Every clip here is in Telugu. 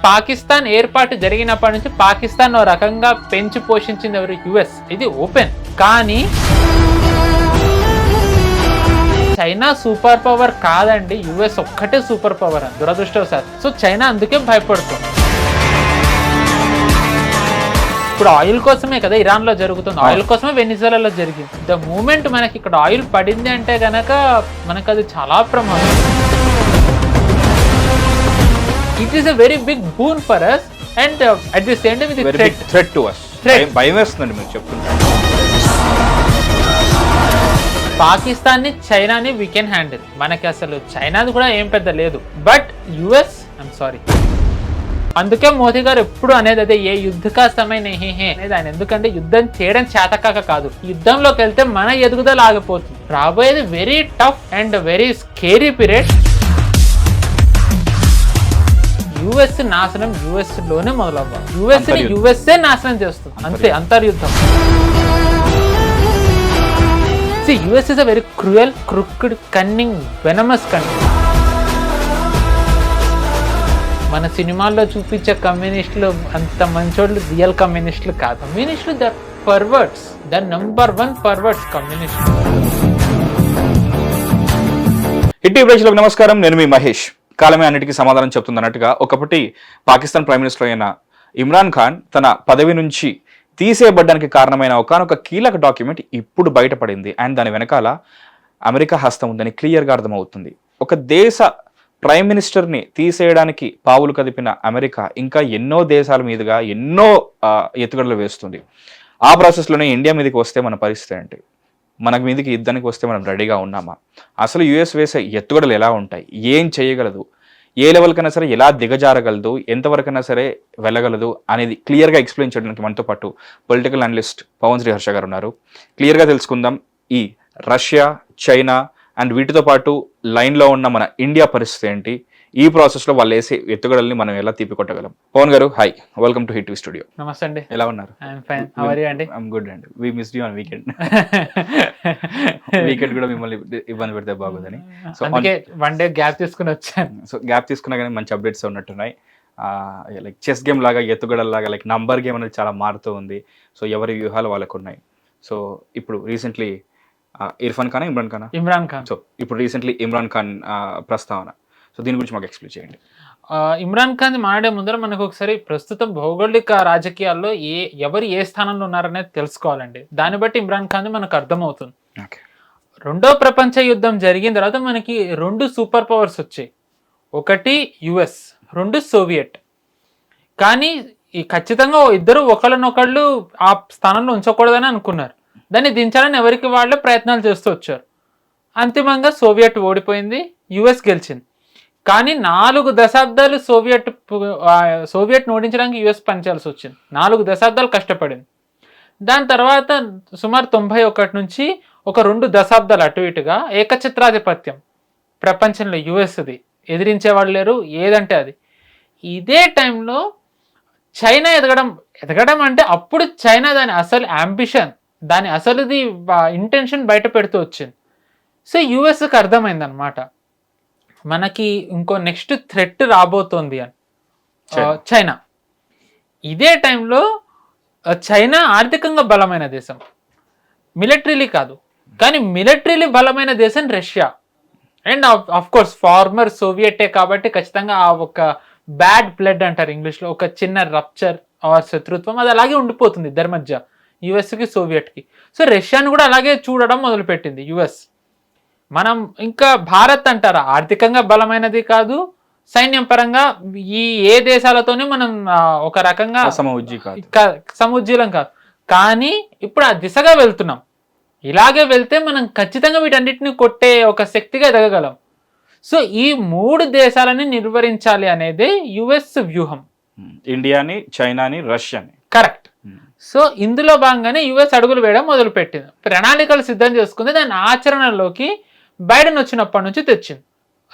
పాకిస్తాన్ ఏర్పాటు జరిగినప్పటి నుంచి పాకిస్తాన్ ఓ రకంగా పెంచి పోషించింది ఎవరు? యుఎస్. ఇది ఓపెన్. కానీ చైనా సూపర్ పవర్ కాదండి, యుఎస్ ఒక్కటే సూపర్ పవర్ అని దురదృష్టవశాత్తు. సో చైనా అందుకే భయపడుతుంది. ఇప్పుడు ఆయిల్ కోసమే కదా ఇరాన్లో జరుగుతుంది, ఆయిల్ కోసమే వెనిజులాలో జరిగింది. ద మూమెంట్ మనకి ఇక్కడ ఆయిల్ పడింది అంటే గనక మనకు అది చాలా ప్రమాదం. It is a very big boon for us and at the same time ఇది థ్రెట్ టు us. భయం వేస్తుందండి మీరు చెప్తుంటే. పాకిస్తాన్ ని చైనాని వీ కెన్ హ్యాండిల్. మనకి అసలు చైనాది కూడా ఏం పెద్ద లేదు. But US I'm sorry. అందుకే మోదీ గారు ఎప్పుడు అనేది అదే, ఏ యుద్ధకా సమయం నహీ హే అనేది ఆయన. ఎందుకంటే యుద్ధం చేయడం చేతకాక కాదు, యుద్ధంలోకి వెళ్తే మన ఎదుగుదల ఆగిపోతుంది. రాబోయేది very tough and very scary period. US నాశనం యుఎస్ లోనే మొదలవ్వాలి. యుఎస్ ని యుఎస్ఏ నాశనం చేస్తుంది, అంతే. అంతర్యుద్ధం. US is a very cruel, crooked, cunning, venomous country. మన సినిమాల్లో చూపించే కమ్యూనిస్టులు అంత మంచోళ్ళు రియల్ కమ్యూనిస్టులు కాదు. కమ్యూనిస్టులు the perverts, the number 1 perverts కమ్యూనిస్టులు. హిట్ ప్రేక్షకులకు నమస్కారం, నేను మీ మహేష్. కాలమే అన్నిటికీ సమాధానం చెప్తుంది అన్నట్టుగా ఒకప్పటి పాకిస్తాన్ ప్రైమ్ మినిస్టర్ అయిన ఇమ్రాన్ ఖాన్ తన పదవి నుంచి తీసేయబడ్డానికి కారణమైన ఒకానొక కీలక డాక్యుమెంట్ ఇప్పుడు బయటపడింది. అండ్ దాని వెనకాల అమెరికా హస్తం ఉందని క్లియర్గా అర్థమవుతుంది. ఒక దేశ ప్రైమ్ మినిస్టర్ని తీసేయడానికి పావులు కదిపిన అమెరికా ఇంకా ఎన్నో దేశాల మీదుగా ఎన్నో ఎత్తుగడలు వేస్తుంది. ఆ ప్రాసెస్లోనే ఇండియా మీదకి వస్తే మన పరిస్థితి ఏంటి? మనకు మీదకి యుద్ధానికి వస్తే మనం రెడీగా ఉన్నామా? అసలు యుఎస్ వేసే ఎత్తుగడలు ఎలా ఉంటాయి? ఏం చేయగలదు? ఏ లెవెల్ కన్నా సరే ఎలా దిగజారగలదు, ఎంతవరకైనా సరే వెళ్ళగలదు అనేది క్లియర్గా ఎక్స్ప్లెయిన్ చేయడానికి మనతో పాటు పొలిటికల్ అనలిస్ట్ పవన్ శ్రీ హర్ష గారు ఉన్నారు. క్లియర్గా తెలుసుకుందాం ఈ రష్యా, చైనా అండ్ వీటితో పాటు లైన్లో ఉన్న మన ఇండియా పరిస్థితి ఏంటి, ఈ ప్రాసెస్లో వాళ్ళు వేసే ఎత్తుగడల్ని మనం ఎలా తీపికొట్టగలం. Pawan garu hi, welcome to hit TV studio. నమస్తే అండి. ఎలా ఉన్నారు? ఐఎమ్ గుడ్ అండి. We missed you on weekend. Weekend కూడా మిమ్మల్ని ఇబ్బంది పెడితే బాగుందని సో అందుకే వన్ డే గ్యాప్ తీసుకుని వచ్చాను. సో గ్యాప్ తీసుకున్నా కానీ మంచి అప్డేట్స్ ఉన్నట్టున్నాయి. లైక్ చెస్ గేమ్ లాగా, ఎత్తుగడలాగా, లైక్ నంబర్ గేమ్ అనేది చాలా మారుతూ ఉంది. సో ఎవరి వ్యూహాలు వాళ్ళకు ఉన్నాయి. సో ఇప్పుడు రీసెంట్లీ ఇర్ఫాన్ ఖాన్, ఇమ్రాన్ ఖాన్. సో ఇప్పుడు రీసెంట్లీ ఇమ్రాన్ ఖాన్ ప్రస్తావన. సో దీని గురించి మాకు ఎక్స్ప్లెయిన్ చేయండి. ఇమ్రాన్ ఖాన్ మాట్లాడే ముందర మనకు ఒకసారి ప్రస్తుతం భౌగోళిక రాజకీయాల్లో ఎవరు ఏ స్థానంలో ఉన్నారనేది తెలుసుకోవాలండి. దాన్ని బట్టి ఇమ్రాన్ ఖాన్ మనకు అర్థమవుతుంది. రెండో ప్రపంచ యుద్ధం జరిగిన తర్వాత మనకి 2 సూపర్ పవర్స్ వచ్చాయి. ఒకటి యుఎస్, 2 సోవియట్. కానీ ఈ ఖచ్చితంగా ఇద్దరు ఒకళ్ళనొకళ్ళు ఆ స్థానంలో ఉంచకూడదని అనుకున్నారు. దాన్ని దించాలని ఎవరికి వాళ్ళే ప్రయత్నాలు చేస్తూ వచ్చారు. అంతిమంగా సోవియట్ ఓడిపోయింది, యుఎస్ గెలిచింది. కానీ 4 దశాబ్దాలు సోవియట్ ఓడించడానికి యుఎస్ పనిచేయాల్సి వచ్చింది. 4 దశాబ్దాలు కష్టపడింది. దాని తర్వాత సుమారు 91 నుంచి ఒక 2 దశాబ్దాలు అటు ఇటుగా ఏకఛత్రాధిపత్యం ప్రపంచంలో యుఎస్ది, ఎదిరించేవాళ్ళు లేరు, ఏదంటే అది. ఇదే టైంలో చైనా ఎదగడం అంటే అప్పుడు చైనా దాని అసలు అంబిషన్, దాని అసలుది ఇంటెన్షన్ బయట పెడుతూ వచ్చింది. సో యుఎస్కి అర్థమైంది అనమాట, మనకి ఇంకో నెక్స్ట్ థ్రెట్ రాబోతోంది అని. చైనా ఇదే టైంలో చైనా ఆర్థికంగా బలమైన దేశం, మిలిటరీలీ కాదు కానీ మిలిటరీలీ బలమైన దేశం Russia. And of course former సోవియటే కాబట్టి ఖచ్చితంగా ఆ ఒక బ్యాడ్ బ్లడ్ అంటారు ఇంగ్లీష్లో, ఒక చిన్న రప్చర్ ఆర్ శత్రుత్వం అది అలాగే ఉండిపోతుంది ఇద్దరి మధ్య, యుఎస్కి సోవియట్కి. సో రష్యాను కూడా అలాగే చూడడం మొదలుపెట్టింది యుఎస్. మనం ఇంకా భారత్ అంటారా, ఆర్థికంగా బలమైనది కాదు, సైన్యం పరంగా ఏ దేశాలతోనే మనం ఒక రకంగా సముజ్జీలం కాదు. కానీ ఇప్పుడు ఆ దిశగా వెళ్తున్నాం. ఇలాగే వెళ్తే మనం ఖచ్చితంగా వీటన్నిటిని కొట్టే ఒక శక్తిగా ఎదగగలం. సో ఈ 3 దేశాలని నిర్వహించాలి అనేది యుఎస్ వ్యూహం. ఇండియాని, చైనాని, రష్యాని. కరెక్ట్. సో ఇందులో భాగంగానే యుఎస్ అడుగులు వేయడం మొదలుపెట్టింది, ప్రణాళికలు సిద్ధం చేసుకుంది. దాని ఆచరణలోకి బైడెన్ వచ్చినప్పటి నుంచి తెచ్చింది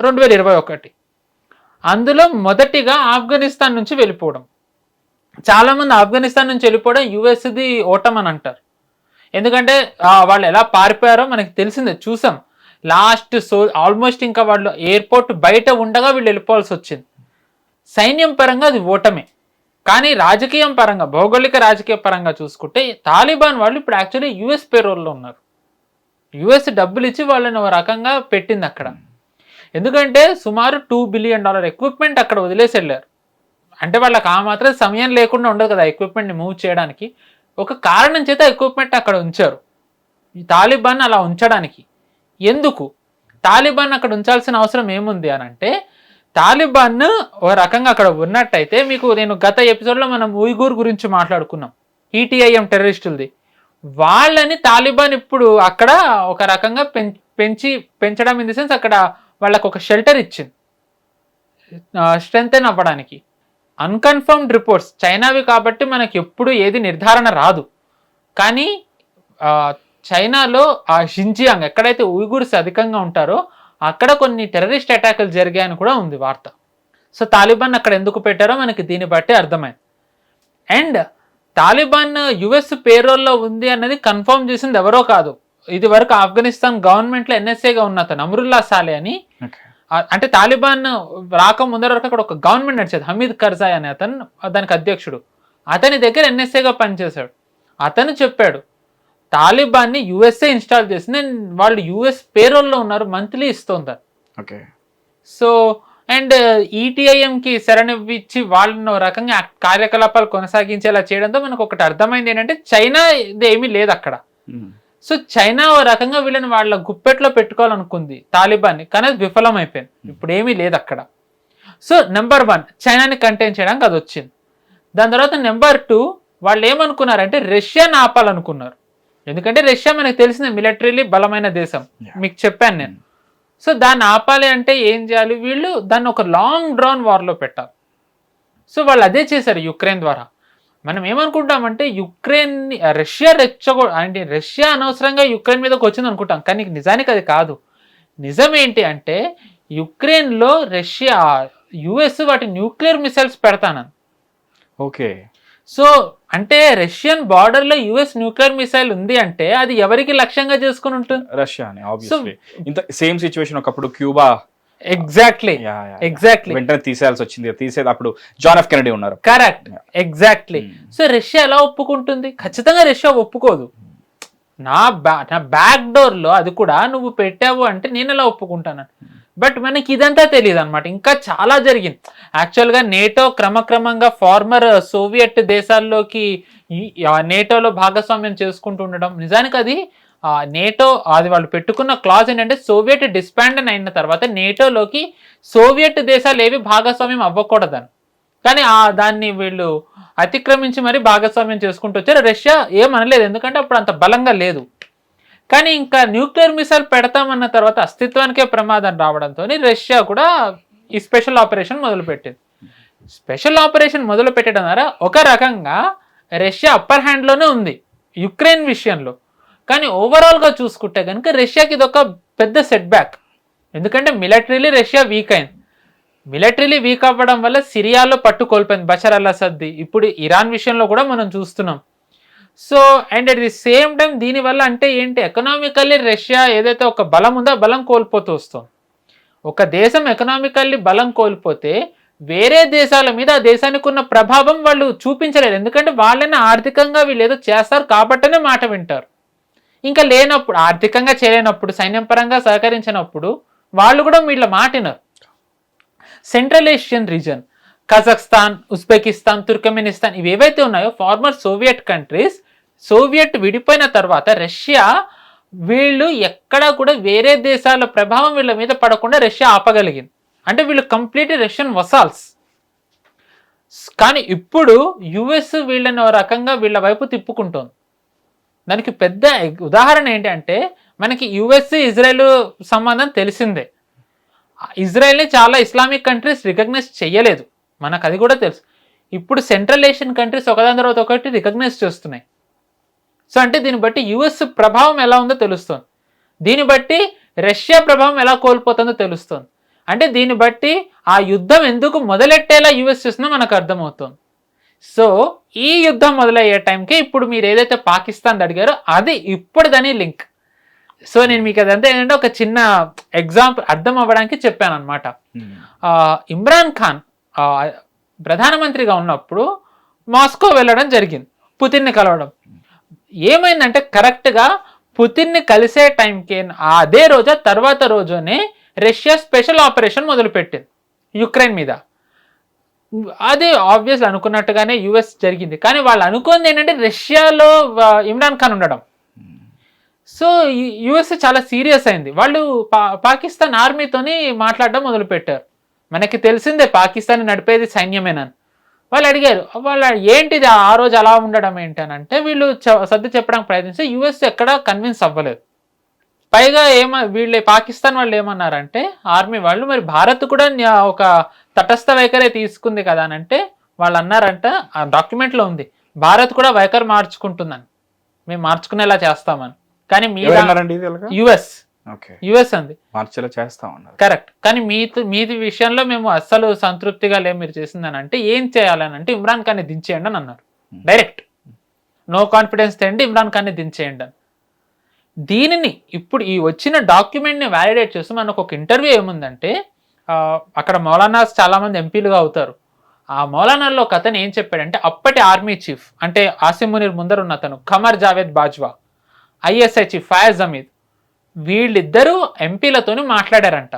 2021. అందులో మొదటిగా ఆఫ్ఘనిస్తాన్ నుంచి వెళ్ళిపోవడం. చాలామంది ఆఫ్ఘనిస్తాన్ నుంచి వెళ్ళిపోవడం యుఎస్ది ఓటమని అంటారు. ఎందుకంటే వాళ్ళు ఎలా పారిపోయారో మనకి తెలిసిందే, చూసాం. ఆల్మోస్ట్ ఇంకా వాళ్ళు ఎయిర్పోర్ట్ బయట ఉండగా వీళ్ళు వెళ్ళిపోవాల్సి వచ్చింది. సైన్యం పరంగా అది ఓటమే. కానీ రాజకీయం పరంగా, భౌగోళిక రాజకీయ పరంగా చూసుకుంటే తాలిబాన్ వాళ్ళు ఇప్పుడు యాక్చువల్లీ యుఎస్ పేరోల్లో ఉన్నారు. యుఎస్ డబ్బులు ఇచ్చి వాళ్ళని ఒక రకంగా పెట్టింది అక్కడ. ఎందుకంటే సుమారు $2 బిలియన్ ఎక్విప్మెంట్ అక్కడ వదిలేసి వెళ్ళారు. అంటే వాళ్ళకి ఆ మాత్రం సమయం లేకుండా ఉండదు కదా ఎక్విప్మెంట్ని మూవ్ చేయడానికి. ఒక కారణం చేత ఎక్విప్మెంట్ అక్కడ ఉంచారు ఈ తాలిబాన్ అలా ఉంచడానికి. ఎందుకు తాలిబాన్ అక్కడ ఉంచాల్సిన అవసరం ఏముంది అని అంటే, తాలిబాన్ ఒక రకంగా అక్కడ ఉన్నట్టయితే, మీకు నేను గత ఎపిసోడ్లో మనం ఉయ్గూర్ గురించి మాట్లాడుకున్నాం, ఈటీఐఎం టెర్రరిస్టులది. వాళ్ళని తాలిబాన్ ఇప్పుడు అక్కడ ఒక రకంగా పెంచడం ఇన్ ది సెన్స్ అక్కడ వాళ్ళకు ఒక షెల్టర్ ఇచ్చింది స్ట్రెంగ్తెన్ అవ్వడానికి. అన్కన్ఫర్మ్డ్ రిపోర్ట్స్ చైనావి కాబట్టి మనకి ఎప్పుడు ఏది నిర్ధారణ రాదు. కానీ చైనాలో ఆ షింజియాంగ్ ఎక్కడైతే ఉయ్గూర్స్ అధికంగా ఉంటారో అక్కడ కొన్ని టెర్రరిస్ట్ అటాకులు జరిగాయని కూడా ఉంది వార్త. సో తాలిబాన్ అక్కడ ఎందుకు పెట్టారో మనకి దీన్ని బట్టి అర్థమైంది. అండ్ తాలిబాన్ యుఎస్ పేరోల్లో ఉంది అన్నది కన్ఫర్మ్ చేసింది ఎవరో కాదు, ఇది వరకు ఆఫ్ఘనిస్తాన్ గవర్నమెంట్లో ఎన్ఎస్ఏగా ఉన్న అతను అమ్రుల్లా సాలే అని. అంటే తాలిబాన్ రాక ముందర వరకు అక్కడ ఒక గవర్నమెంట్ నడిచేది, హమీద్ కర్జాయ్ అనే అతను దానికి అధ్యక్షుడు. అతని దగ్గర ఎన్ఎస్ఏగా పనిచేశాడు. అతను చెప్పాడు తాలిబాన్ని యుఎస్ఏ ఇన్స్టాల్ చేసి వాళ్ళు యుఎస్ పేరోల్లో ఉన్నారు, మంత్లీ ఇస్తుంది. ఓకే. సో అండ్ ఈటీఐఎంకి శరణిచ్చి వాళ్ళని రకంగా కార్యకలాపాలు కొనసాగించేలా చేయడంతో మనకు ఒకటి అర్థమైంది ఏంటంటే చైనా ఇది ఏమీ లేదు అక్కడ. సో చైనా ఓ రకంగా వీళ్ళని వాళ్ళ గుప్పెట్లో పెట్టుకోవాలనుకుంది తాలిబాన్ని, కానీ అది విఫలం అయిపోయింది. ఇప్పుడు ఏమీ లేదు అక్కడ. సో నెంబర్ 1 చైనాని కంటైన్ చేయడానికి అది వచ్చింది. దాని తర్వాత నెంబర్ 2 వాళ్ళు ఏమనుకున్నారంటే రష్యాని ఆపాలనుకున్నారు. ఎందుకంటే రష్యా మనకు తెలిసిన మిలిటరీలీ బలమైన దేశం, మీకు చెప్పాను నేను. సో దాన్ని ఆపాలి అంటే ఏం చేయాలి, వీళ్ళు దాన్ని ఒక లాంగ్ డ్రాన్ వార్లో పెట్టాలి. సో వాళ్ళు అదే చేశారు యుక్రెయిన్ ద్వారా. మనం ఏమనుకుంటామంటే రష్యా అంటే రష్యా అనవసరంగా యుక్రెయిన్ మీదకి వచ్చింది అనుకుంటాం, కానీ నిజానికి అది కాదు. నిజం ఏంటి అంటే యుక్రెయిన్లో రష్యా యుఎస్ వాటి న్యూక్లియర్ మిసైల్స్ పెడతానని. ఓకే. సో అంటే రష్యన్ బార్డర్లో యుఎస్ న్యూక్లియర్ మిసైల్ ఉంది అంటే అది ఎవరికి లక్ష్యంగా చేసుకుని ఉంటుంది, రష్యాని. ఆబ్వియస్లీ ఇంత సేమ్ సిచ్యువేషన్ ఒకప్పుడు క్యూబా. ఎగ్జాక్ట్లీ వెంటనే తీసేయాల్సి వచ్చింది. తీసేది అప్పుడు జాన్ ఎఫ్ కెనడీ ఉన్నారు. Correct, exactly. సో రష్యా ఎలా ఒప్పుకుంటుంది? ఖచ్చితంగా రష్యా ఒప్పుకోదు. నా బ్యాక్ డోర్ లో అది కూడా నువ్వు పెట్టావు అంటే నేను ఎలా ఒప్పుకుంటాను. బట్ మనకి ఇదంతా తెలియదు అనమాట. ఇంకా చాలా జరిగింది. యాక్చువల్గా నేటో క్రమక్రమంగా ఫార్మర్ సోవియట్ దేశాల్లోకి నేటోలో భాగస్వామ్యం చేసుకుంటూ ఉండడం. నిజానికి అది నేటో అది వాళ్ళు పెట్టుకున్న క్లాజ్ ఏంటంటే సోవియట్ డిస్బాండన్ అయిన తర్వాత నేటోలోకి సోవియట్ దేశాలు ఏవి భాగస్వామ్యం అవ్వకూడదని. కానీ దాన్ని వీళ్ళు అతిక్రమించి మరి భాగస్వామ్యం చేసుకుంటూ వచ్చారు. రష్యా ఏమనలేదు, ఎందుకంటే అప్పుడు అంత బలంగా లేదు. కానీ ఇంకా న్యూక్లియర్ మిసైల్ పెడతామన్న తర్వాత అస్తిత్వానికే ప్రమాదం రావడంతో రష్యా కూడా ఈ స్పెషల్ ఆపరేషన్ మొదలుపెట్టింది. స్పెషల్ ఆపరేషన్ మొదలు పెట్టడం ద్వారా ఒక రకంగా రష్యా అప్పర్ హ్యాండ్లోనే ఉంది యుక్రెయిన్ విషయంలో. కానీ ఓవరాల్గా చూసుకుంటే కనుక రష్యాకి ఇది ఒక పెద్ద సెట్ బ్యాక్. ఎందుకంటే మిలిటరీలీ రష్యా వీక్ అయింది. మిలిటరీలీ వీక్ అవ్వడం వల్ల సిరియాలో పట్టు కోల్పోయింది బషర్ అల్ అసద్ది. ఇప్పుడు ఇరాన్ విషయంలో కూడా మనం చూస్తున్నాం. So and at the same time దీనివల్ల అంటే ఏంటి, ఎకనామికల్లీ రష్యా ఏదైతే ఒక బలం ఉందో ఆ బలం కోల్పోతూ వస్తుంది. ఒక దేశం ఎకనామికల్లీ బలం కోల్పోతే వేరే దేశాల మీద ఆ దేశానికి ఉన్న ప్రభావం వాళ్ళు చూపించలేరు. ఎందుకంటే వాళ్ళని ఆర్థికంగా వీళ్ళు ఏదో చేస్తారు కాబట్టనే మాట వింటారు. ఇంకా లేనప్పుడు, ఆర్థికంగా చేయలేనప్పుడు, సైన్యం పరంగా సహకరించినప్పుడు వాళ్ళు కూడా వీళ్ళ మాటినారు. Central Asian region, Kazakhstan, Uzbekistan, Turkmenistan ఇవి ఏవైతే ఉన్నాయో ఫార్మర్ సోవియట్ కంట్రీస్, సోవియట్ విడిపోయిన తర్వాత రష్యా వీళ్ళు ఎక్కడా కూడా వేరే దేశాల ప్రభావం వీళ్ళ మీద పడకుండా రష్యా ఆపగలిగింది. అంటే వీళ్ళు కంప్లీట్ రష్యన్ వసాల్స్. కానీ ఇప్పుడు యుఎస్ వీళ్ళని ఒక రకంగా వీళ్ళ వైపు తిప్పుకుంటోంది. దానికి పెద్ద ఉదాహరణ ఏంటంటే మనకి యుఎస్ ఇజ్రాయెల్ సంబంధం తెలిసిందే. ఇజ్రాయెల్ని చాలా ఇస్లామిక్ కంట్రీస్ రికగ్నైజ్ చేయలేదు, మనకు అది కూడా తెలుసు. ఇప్పుడు సెంట్రల్ ఏషియన్ కంట్రీస్ ఒకదాని తర్వాత ఒకటి రికగ్నైజ్ చేస్తున్నాయి. సో అంటే దీన్ని బట్టి యుఎస్ ప్రభావం ఎలా ఉందో తెలుస్తుంది, దీన్ని బట్టి రష్యా ప్రభావం ఎలా కోల్పోతుందో తెలుస్తుంది. అంటే దీన్ని బట్టి ఆ యుద్ధం ఎందుకు మొదలెట్టేలా యుఎస్ చేస్తుందో మనకు అర్థమవుతుంది. సో ఈ యుద్ధం మొదలయ్యే టైంకి ఇప్పుడు మీరు ఏదైతే పాకిస్తాన్ అడిగారో అది ఇప్పుడు దాని లింక్. సో నేను మీకు అదంతా ఏంటంటే ఒక చిన్న ఎగ్జాంపుల్ అర్థం అవ్వడానికి చెప్పాను అనమాట. ఇమ్రాన్ ఖాన్ ప్రధానమంత్రిగా ఉన్నప్పుడు మాస్కో వెళ్ళడం జరిగింది, పుతిన్ని కలవడం. ఏమైందంటే కరెక్ట్గా పుతిన్ని కలిసే టైంకి అదే రోజు తర్వాత రోజునే రష్యా స్పెషల్ ఆపరేషన్ మొదలుపెట్టింది యుక్రెయిన్ మీద. అది ఆబ్వియస్లీ అనుకున్నట్టుగానే యుఎస్ జరిగింది, కానీ వాళ్ళు అనుకుంది ఏంటంటే రష్యాలో ఇమ్రాన్ ఖాన్ ఉండడం. సో యుఎస్ చాలా సీరియస్ అయింది. వాళ్ళు పాకిస్తాన్ ఆర్మీతోని మాట్లాడడం మొదలుపెట్టారు. మనకి తెలిసిందే పాకిస్తాన్ నడిపేది సైన్యమేనని. వాళ్ళు అడిగారు, వాళ్ళు ఏంటిది ఆ రోజు అలా ఉండడం ఏంటనంటే వీళ్ళు సర్ది చెప్పడానికి ప్రయత్నిస్తే యుఎస్ ఎక్కడా కన్విన్స్ అవ్వలేదు. పైగా వీళ్ళు పాకిస్తాన్ వాళ్ళు ఏమన్నారంటే ఆర్మీ వాళ్ళు, మరి భారత్ కూడా ఒక తటస్థ వైఖరే తీసుకుంది కదా అని అంటే వాళ్ళు అన్నారంట, ఆ డాక్యుమెంట్లో ఉంది, భారత్ కూడా వైఖరి మార్చుకుంటుందని, మేము మార్చుకునేలా చేస్తామని. కానీ యుఎస్ అంది మార్చేలా చేస్తామన్నారు. కరెక్ట్. కానీ మీది విషయంలో మేము అస్సలు సంతృప్తిగా లేము మీరు చేసిందని అంటే ఏం చేయాలని అంటే ఇమ్రాన్ ఖాన్ని దించేయండి అని అన్నారు. డైరెక్ట్ నో కాన్ఫిడెన్స్ తేండి, ఇమ్రాన్ ఖాన్ని దించేయండి అని. దీనిని ఇప్పుడు ఈ వచ్చిన డాక్యుమెంట్ని వ్యాలిడేట్ చేస్తూ మనకు ఒక ఇంటర్వ్యూ ఏముందంటే, అక్కడ మౌలానాస్ చాలామంది ఎంపీలుగా అవుతారు. ఆ మౌలానాల్లో ఒక అతను ఏం చెప్పాడంటే, అప్పటి ఆర్మీ చీఫ్ అంటే ఆసిమ్ మునీర్ ముందర ఉన్న అతను ఖమర్ జావేద్ బాజ్వా, ఐఎస్ఐ చీఫ్ ఫయాజ్ అమీద్, వీళ్ళిద్దరూ ఎంపీలతోని మాట్లాడారంట,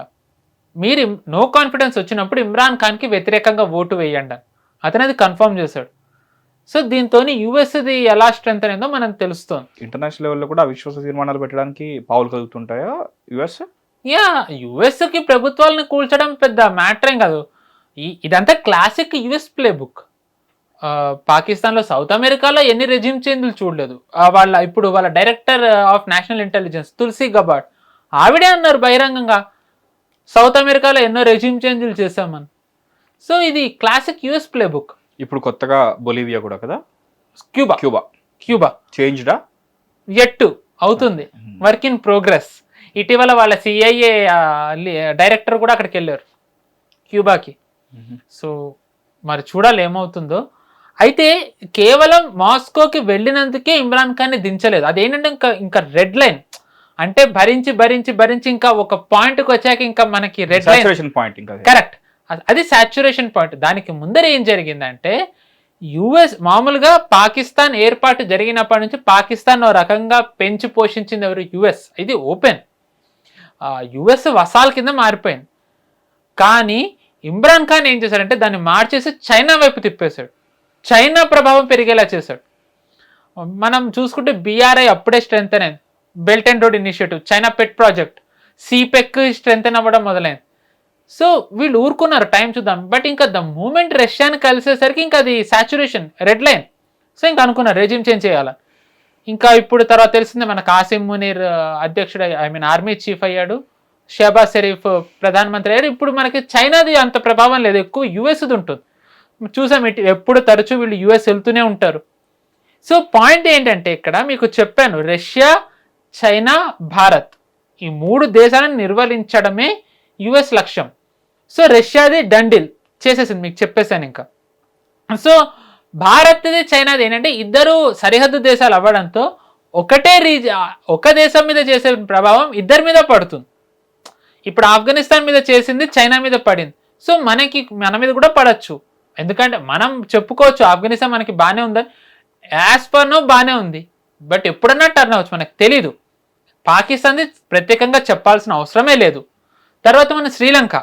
మీరు నో కాన్ఫిడెన్స్ వచ్చినప్పుడు ఇమ్రాన్ ఖాన్కి వ్యతిరేకంగా ఓటు వేయండి అని. అతను అది కన్ఫర్మ్ చేశాడు. సో దీంతో యుఎస్ది ఎలా స్ట్రెంత్ అనేదో మనకు తెలుస్తుంది. ఇంటర్నేషనల్ లెవెల్లో కూడా అవిశ్వాస తీర్మానాలు పెట్టడానికి పావులు కలుగుతుంటాయా యుఎస్? యుఎస్కి ప్రభుత్వాలను కూల్చడం పెద్ద మ్యాటర్ ఏం కాదు. ఇదంతా క్లాసిక్ యుఎస్ ప్లే బుక్. పాకిస్తాన్లో, సౌత్ అమెరికాలో ఎన్ని రెజ్యూమ్ చేంజ్లు చూడలేదు. ఇప్పుడు వాళ్ళ director of national intelligence Tulsi Gabbard ఆవిడే అన్నారు బహిరంగంగా, సౌత్ అమెరికాలో ఎన్నో రెజ్యూమ్ చేంజ్లు చేశామని. సో ఇది క్లాసిక్ యుఎస్ ప్లే బుక్. ఇప్పుడు కొత్తగా బొలీవియా కూడా కదా, క్యూబా చేంజ్డా ఎట్టు అవుతుంది, వర్క్ ఇన్ ప్రోగ్రెస్. ఇటీవల వాళ్ళ సిఐఏ డైరెక్టర్ కూడా అక్కడికి వెళ్ళారు క్యూబాకి. సో మరి చూడాలి ఏమవుతుందో. అయితే కేవలం మాస్కోకి వెళ్ళినందుకే ఇమ్రాన్ ఖాన్ని దించలేదు. అదేంటంటే ఇంకా రెడ్ లైన్ అంటే భరించి భరించి భరించి ఇంకా ఒక పాయింట్కి వచ్చాక ఇంకా మనకి రెడ్ లైన్ పాయింట్, కరెక్ట్, అది సాచ్యురేషన్ పాయింట్. దానికి ముందర ఏం జరిగిందంటే యుఎస్ మామూలుగా పాకిస్తాన్ ఏర్పాటు జరిగినప్పటి నుంచి పాకిస్తాన్ ఓ రకంగా పెంచి పోషించింది ఎవరు? యుఎస్. ఇది ఓపెన్. యుఎస్ వసాల్ కింద మారిపోయింది. కానీ ఇమ్రాన్ ఖాన్ ఏం చేశాడంటే దాన్ని మార్చేసి చైనా వైపు తిప్పేశాడు, చైనా ప్రభావం పెరిగేలా చేశాడు. మనం చూసుకుంటే బీఆర్ఐ అప్పుడే స్ట్రెంత్ అనేది, belt and road initiative, China pet project, సిపెక్ strength అవ్వడం మొదలైంది. సో వీళ్ళు ఊరుకున్నారు, టైం చూద్దాం. బట్ ఇంకా ద మూమెంట్ రష్యాని కలిసేసరికి ఇంకా అది సాచ్యురేషన్, రెడ్ లైన్. సో ఇంకా అనుకున్నారు రెజ్యూమ్ చేంజ్ చేయాలి. ఇంకా ఇప్పుడు తర్వాత తెలిసిందే మనకు ఆసిమ్ మునీర్ అధ్యక్షుడు, ఆర్మీ చీఫ్ అయ్యాడు, షహబాజ్ షరీఫ్ ప్రధానమంత్రి అయ్యాడు. ఇప్పుడు మనకి చైనాది అంత ప్రభావం లేదు, ఎక్కువ యుఎస్ది ఉంటుంది. చూసాం ఎప్పుడు తరచూ వీళ్ళు యుఎస్ వెళ్తూనే ఉంటారు. సో పాయింట్ ఏంటంటే ఇక్కడ మీకు చెప్పాను, రష్యా, చైనా, భారత్ ఈ మూడు దేశాలను నిర్వహించడమే యుఎస్ లక్ష్యం. సో రష్యాది డండిల్ చేసేసింది, మీకు చెప్పేశాను. ఇంకా సో భారత్ది, చైనాది ఏంటంటే ఇద్దరు సరిహద్దు దేశాలు అవ్వడంతో ఒకటే ఒక దేశం మీద చేసే ప్రభావం ఇద్దరి మీద పడుతుంది. ఇప్పుడు ఆఫ్ఘనిస్తాన్ మీద చేసింది చైనా మీద పడింది. సో మన మీద కూడా పడచ్చు. ఎందుకంటే మనం చెప్పుకోవచ్చు ఆఫ్ఘనిస్తాన్ మనకి బాగానే ఉందని, యాజ్ పర్ నో బాగానే ఉంది, బట్ ఎప్పుడన్నా టర్న్ అవ్వచ్చు, మనకు తెలీదు. పాకిస్తాన్ది ప్రత్యేకంగా చెప్పాల్సిన అవసరమే లేదు. తర్వాత మన శ్రీలంక,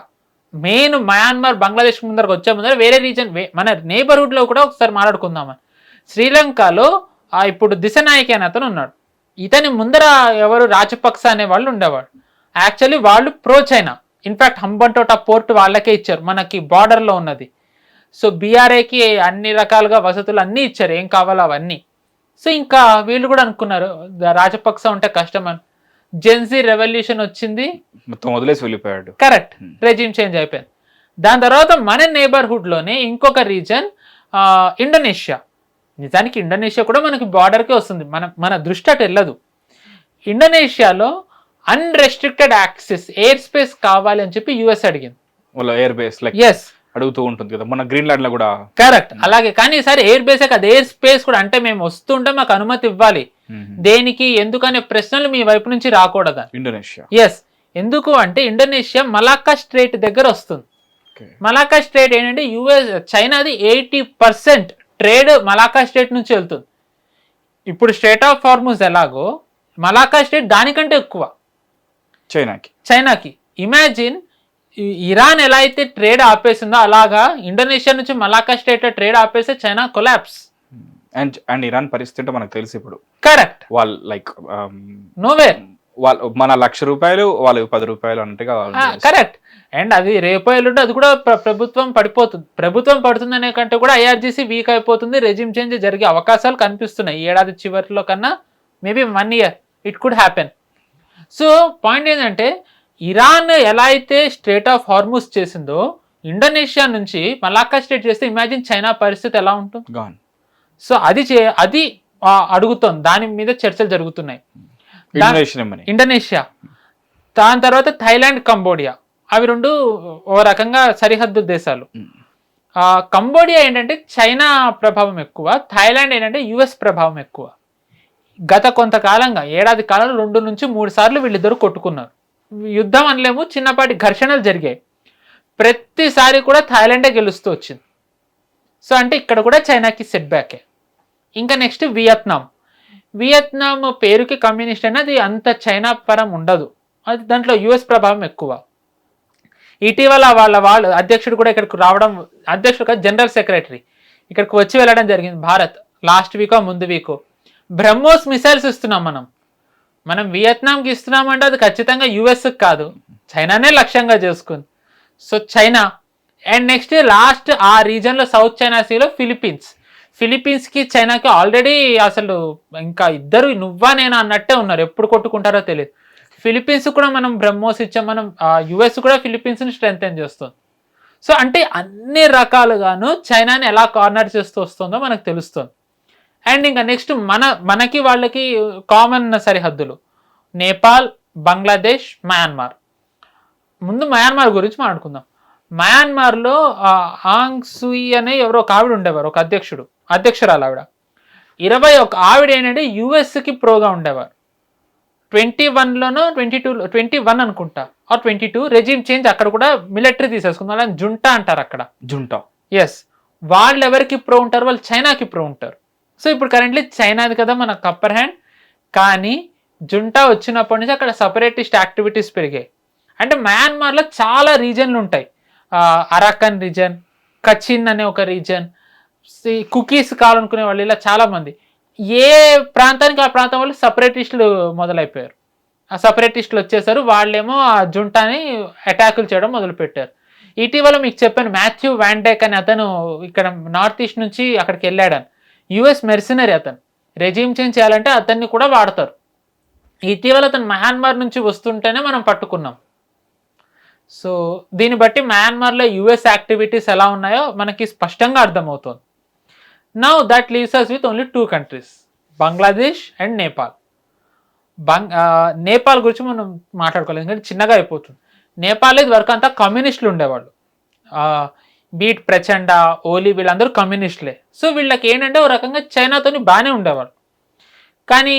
మెయిన్ మయన్మార్, బంగ్లాదేశ్ ముందరకు వచ్చే ముందర వేరే రీజన్, మన నేబర్హుడ్లో కూడా ఒకసారి మాట్లాడుకుందామని. శ్రీలంకలో ఇప్పుడు దిశనాయకి అనే అతను ఉన్నాడు. ఇతని ముందర ఎవరు రాజపక్స అనే వాళ్ళు ఉండేవాడు. యాక్చువల్లీ వాళ్ళు ప్రో చైనా. ఇన్ఫ్యాక్ట్ హంబంటోటా పోర్ట్ వాళ్ళకే ఇచ్చారు, మనకి బార్డర్లో ఉన్నది. సో బీఆర్ఏకి అన్ని రకాలుగా వసతులు అన్నీ ఇచ్చారు, ఏం కావాలో అవన్నీ. సో ఇంకా వీళ్ళు కూడా అనుకున్నారు రాజపక్స ఉంటే కష్టం అని. జెన్సీ రెవల్యూషన్ వచ్చింది, మొత్తం వదిలేసి వెళ్ళిపోయాడు. కరెక్ట్, రెజ్యూమ్ చేంజ్ అయిపోయింది. దాని తర్వాత మన నేబర్హుడ్లోనే ఇంకొక రీజన్ ఇండోనేషియా. నిజానికి ఇండోనేషియా కూడా మనకి బార్డర్కే వస్తుంది, మన దృష్టి అటు వెళ్ళదు. ఇండోనేషియాలో అన్రెస్ట్రిక్టెడ్ యాక్సెస్ ఎయిర్ స్పేస్ కావాలి అని చెప్పి యుఎస్ అడిగింది. ఎయిర్ బేస్ అడుగుతూ ఉంటుంది కదా, మన గ్రీన్లాండ్ లో కూడా. కరెక్ట్, అలాగే. కానీ ఈసారి ఎయిర్ బేసే కాదు, ఎయిర్ స్పేస్ కూడా. అంటే మేము వస్తుంటే మాకు అనుమతి ఇవ్వాలి, దేనికి ఎందుకనే ప్రశ్నలు మీ వైపు నుంచి రాకూడదు. Indonesia, yes. ఎందుకు అంటే ఇండోనేషియా మలాక్కా స్ట్రైట్ దగ్గర వస్తుంది. మలాకా స్ట్రేట్ ఏంటంటే చైనాది 80% ట్రేడ్ మలాకా స్ట్రేట్ నుంచి వెళ్తుంది. ఇప్పుడు స్ట్రేట్ ఆఫ్ హార్ముజ్ ఎలాగో మలాకా స్ట్రేట్ దానికంటే ఎక్కువ చైనాకి. ఇమాజిన్ ఇరాన్ ఎలా అయితే ట్రేడ్ ఆపేసిందో అలాగా ఇండోనేషియా నుంచి మలాకా స్ట్రేట్ లో ట్రేడ్ ఆపేస్తే చైనా కొలాప్స్. అండ్ ఇరాన్ పరిస్థితి మనకు తెలుసు ఇప్పుడు. కరెక్ట్. వాళ్ళు లైక్ నోవేర్, వాళ్ళు మన ₹1,00,000 వాళ్ళు ₹10 అన్నట్టుగా. కరెక్ట్. అండ్ అది రేపో ఎల్లుండి అది కూడా ప్రభుత్వం పడిపోతుంది. ప్రభుత్వం పడుతుంది అనే కంటే కూడా IRGC వీక్ అయిపోతుంది, రెజిమ్ చేంజ్ జరిగే అవకాశాలు కనిపిస్తున్నాయి. ఈ ఏడాది చివరిలో కన్నా maybe 1 year it could happen. So point ఏంటంటే ఇరాన్ ఎలా అయితే స్ట్రేట్ ఆఫ్ హార్ముజ్ చేసిందో ఇండోనేషియా నుంచి మలాకా స్ట్రేట్ చేస్తే ఇమాజిన్ చైనా పరిస్థితి ఎలా ఉంటుంది. సో అది అడుగుతోంది, దాని మీద చర్చలు జరుగుతున్నాయి. ఇండోనేషియా, దాని తర్వాత థైలాండ్, కంబోడియా, అవి రెండు ఓ రకంగా సరిహద్దు దేశాలు. కంబోడియా ఏంటంటే చైనా ప్రభావం ఎక్కువ, థాయిలాండ్ ఏంటంటే US ప్రభావం ఎక్కువ. గత కొంతకాలంగా ఏడాది కాలంలో 2 నుంచి 3 సార్లు వీళ్ళిద్దరు కొట్టుకున్నారు. యుద్ధం అనలేము, చిన్నపాటి ఘర్షణలు జరిగాయి. ప్రతిసారి కూడా థాయిలాండే గెలుస్తూ వచ్చింది. సో అంటే ఇక్కడ కూడా చైనాకి సెట్ బ్యాకే. ఇంకా నెక్స్ట్ వియత్నాం పేరుకి కమ్యూనిస్ట్ అయినా అది అంత చైనా పరం ఉండదు, అది దాంట్లో US ప్రభావం ఎక్కువ. ఇటీవల వాళ్ళ అధ్యక్షుడు కూడా ఇక్కడికి రావడం, అధ్యక్షుడు కాదు జనరల్ సెక్రటరీ ఇక్కడికి వచ్చి వెళ్ళడం జరిగింది. భారత్ లాస్ట్ వీకో ముందు వీకో బ్రహ్మోస్ మిసైల్స్ ఇస్తున్నాం మనం వియత్నాంకి ఇస్తున్నామంటే అది ఖచ్చితంగా US కాదు, చైనానే లక్ష్యంగా చేసుకుంది. So China and next last ఆ రీజన్లో సౌత్ చైనా సీలో ఫిలిప్పీన్స్కి చైనాకి ఆల్రెడీ అసలు ఇంకా ఇద్దరు నువ్వా నేనా అన్నట్టే ఉన్నారు, ఎప్పుడు కొట్టుకుంటారో తెలియదు. ఫిలిప్పీన్స్ కూడా మనం బ్రహ్మోస్ ఇచ్చాం, మనం US కూడా ఫిలిప్పీన్స్ని స్ట్రెంథెన్ చేస్తుంది. సో అంటే అన్ని రకాలుగాను చైనాని ఎలా కార్నర్ చేస్తూ వస్తుందో మనకు తెలుస్తుంది. అండ్ ఇంకా నెక్స్ట్ మనకి వాళ్ళకి కామన్ సరిహద్దులు నేపాల్, బంగ్లాదేశ్, మయన్మార్. ముందు మయన్మార్ గురించి మాట్లాడుకుందాం. మయన్మార్లో ఆంగ్ సూయి అనే ఎవరో ఒక ఆవిడ ఉండేవారు, ఒక అధ్యక్షురాలు ఆవిడ. 21 ఆవిడ ఏంటంటే USకి ప్రోగా ఉండేవారు. 21లోనో 21 అనుకుంటా ఆర్ 22 రెజిమ్ చేంజ్, అక్కడ కూడా మిలిటరీ తీసేసుకుందాం, అలా జుంటా అంటారు అక్కడ. ఎస్, వాళ్ళు ఎవరికి ప్రో ఉంటారు, వాళ్ళు చైనాకి ప్రో ఉంటారు. సో ఇప్పుడు కరెంట్లీ చైనాది కదా మనకు అప్పర్ హ్యాండ్, కానీ జుంటా వచ్చినప్పటి నుంచి అక్కడ సపరేటిస్ట్ యాక్టివిటీస్ పెరిగాయి. అంటే మయన్మార్లో చాలా రీజన్లు ఉంటాయి, అరాకన్ రీజన్, కచిన్ అనే ఒక రీజన్, కుకీస్ కావాలనుకునే వాళ్ళు, ఇలా చాలామంది. ఏ ప్రాంతానికి ఆ ప్రాంతం వాళ్ళు సపరేటిస్టులు మొదలైపోయారు. ఆ సపరేటిస్టులు వచ్చేసారు, వాళ్ళేమో ఆ జుంటాని అటాకులు చేయడం మొదలుపెట్టారు. ఇటీవల మీకు చెప్పాను మాథ్యూ వాండేక్ అని అతను ఇక్కడ నార్త్ ఈస్ట్ నుంచి అక్కడికి వెళ్ళాడని, US మెర్సినరీ అతను. రెజిమ్ చేంజ్ చేయాలంటే అతన్ని కూడా వాడతారు. ఇటీవల అతను మయన్మార్ నుంచి వస్తుంటేనే మనం పట్టుకున్నాం. సో దీన్ని బట్టి మయన్మార్లో US యాక్టివిటీస్ ఎలా ఉన్నాయో మనకి స్పష్టంగా అర్థమవుతుంది. Now that leaves us with only 2 countries, Bangladesh and Nepal. Nepal గురించి మనం మాట్లాడుకోలేదు, ఎందుకంటే చిన్నగా అయిపోతుంది. నేపాల్ ఇది వరకు అంతా కమ్యూనిస్టులు ఉండేవాళ్ళు, బీట్ ప్రచండ, ఓలీ, వీళ్ళందరూ కమ్యూనిస్టులే. సో వీళ్ళకి ఏంటంటే ఒక రకంగా చైనాతోని బాగానే ఉండేవాళ్ళు. కానీ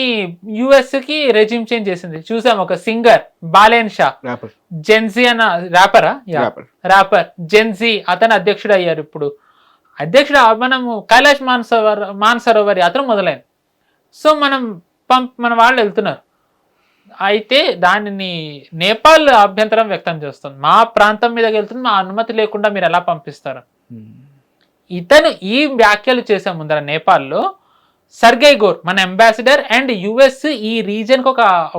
USకి రెజిమ్ చేంజ్ చేసింది. చూసాం ఒక సింగర్ బాలేన్ షా, జెన్జీ అన్న ర్యాపర్ జెన్జీ, అతను అధ్యక్షుడు అయ్యారు. ఇప్పుడు అధ్యక్షుడు మనము కైలాష్ మాన్సరోవర్ యాత్ర మొదలైంది. సో మన వాళ్ళు వెళ్తున్నారు. అయితే దానిని నేపాల్ అభ్యంతరం వ్యక్తం చేస్తుంది, మా ప్రాంతం మీదకి వెళ్తుంది, మా అనుమతి లేకుండా మీరు ఎలా పంపిస్తారు. ఇతను ఈ వ్యాఖ్యలు చేసే ముందర నేపాల్లో సర్గై గోర్ మన అంబాసిడర్ అండ్ US ఈ రీజన్కి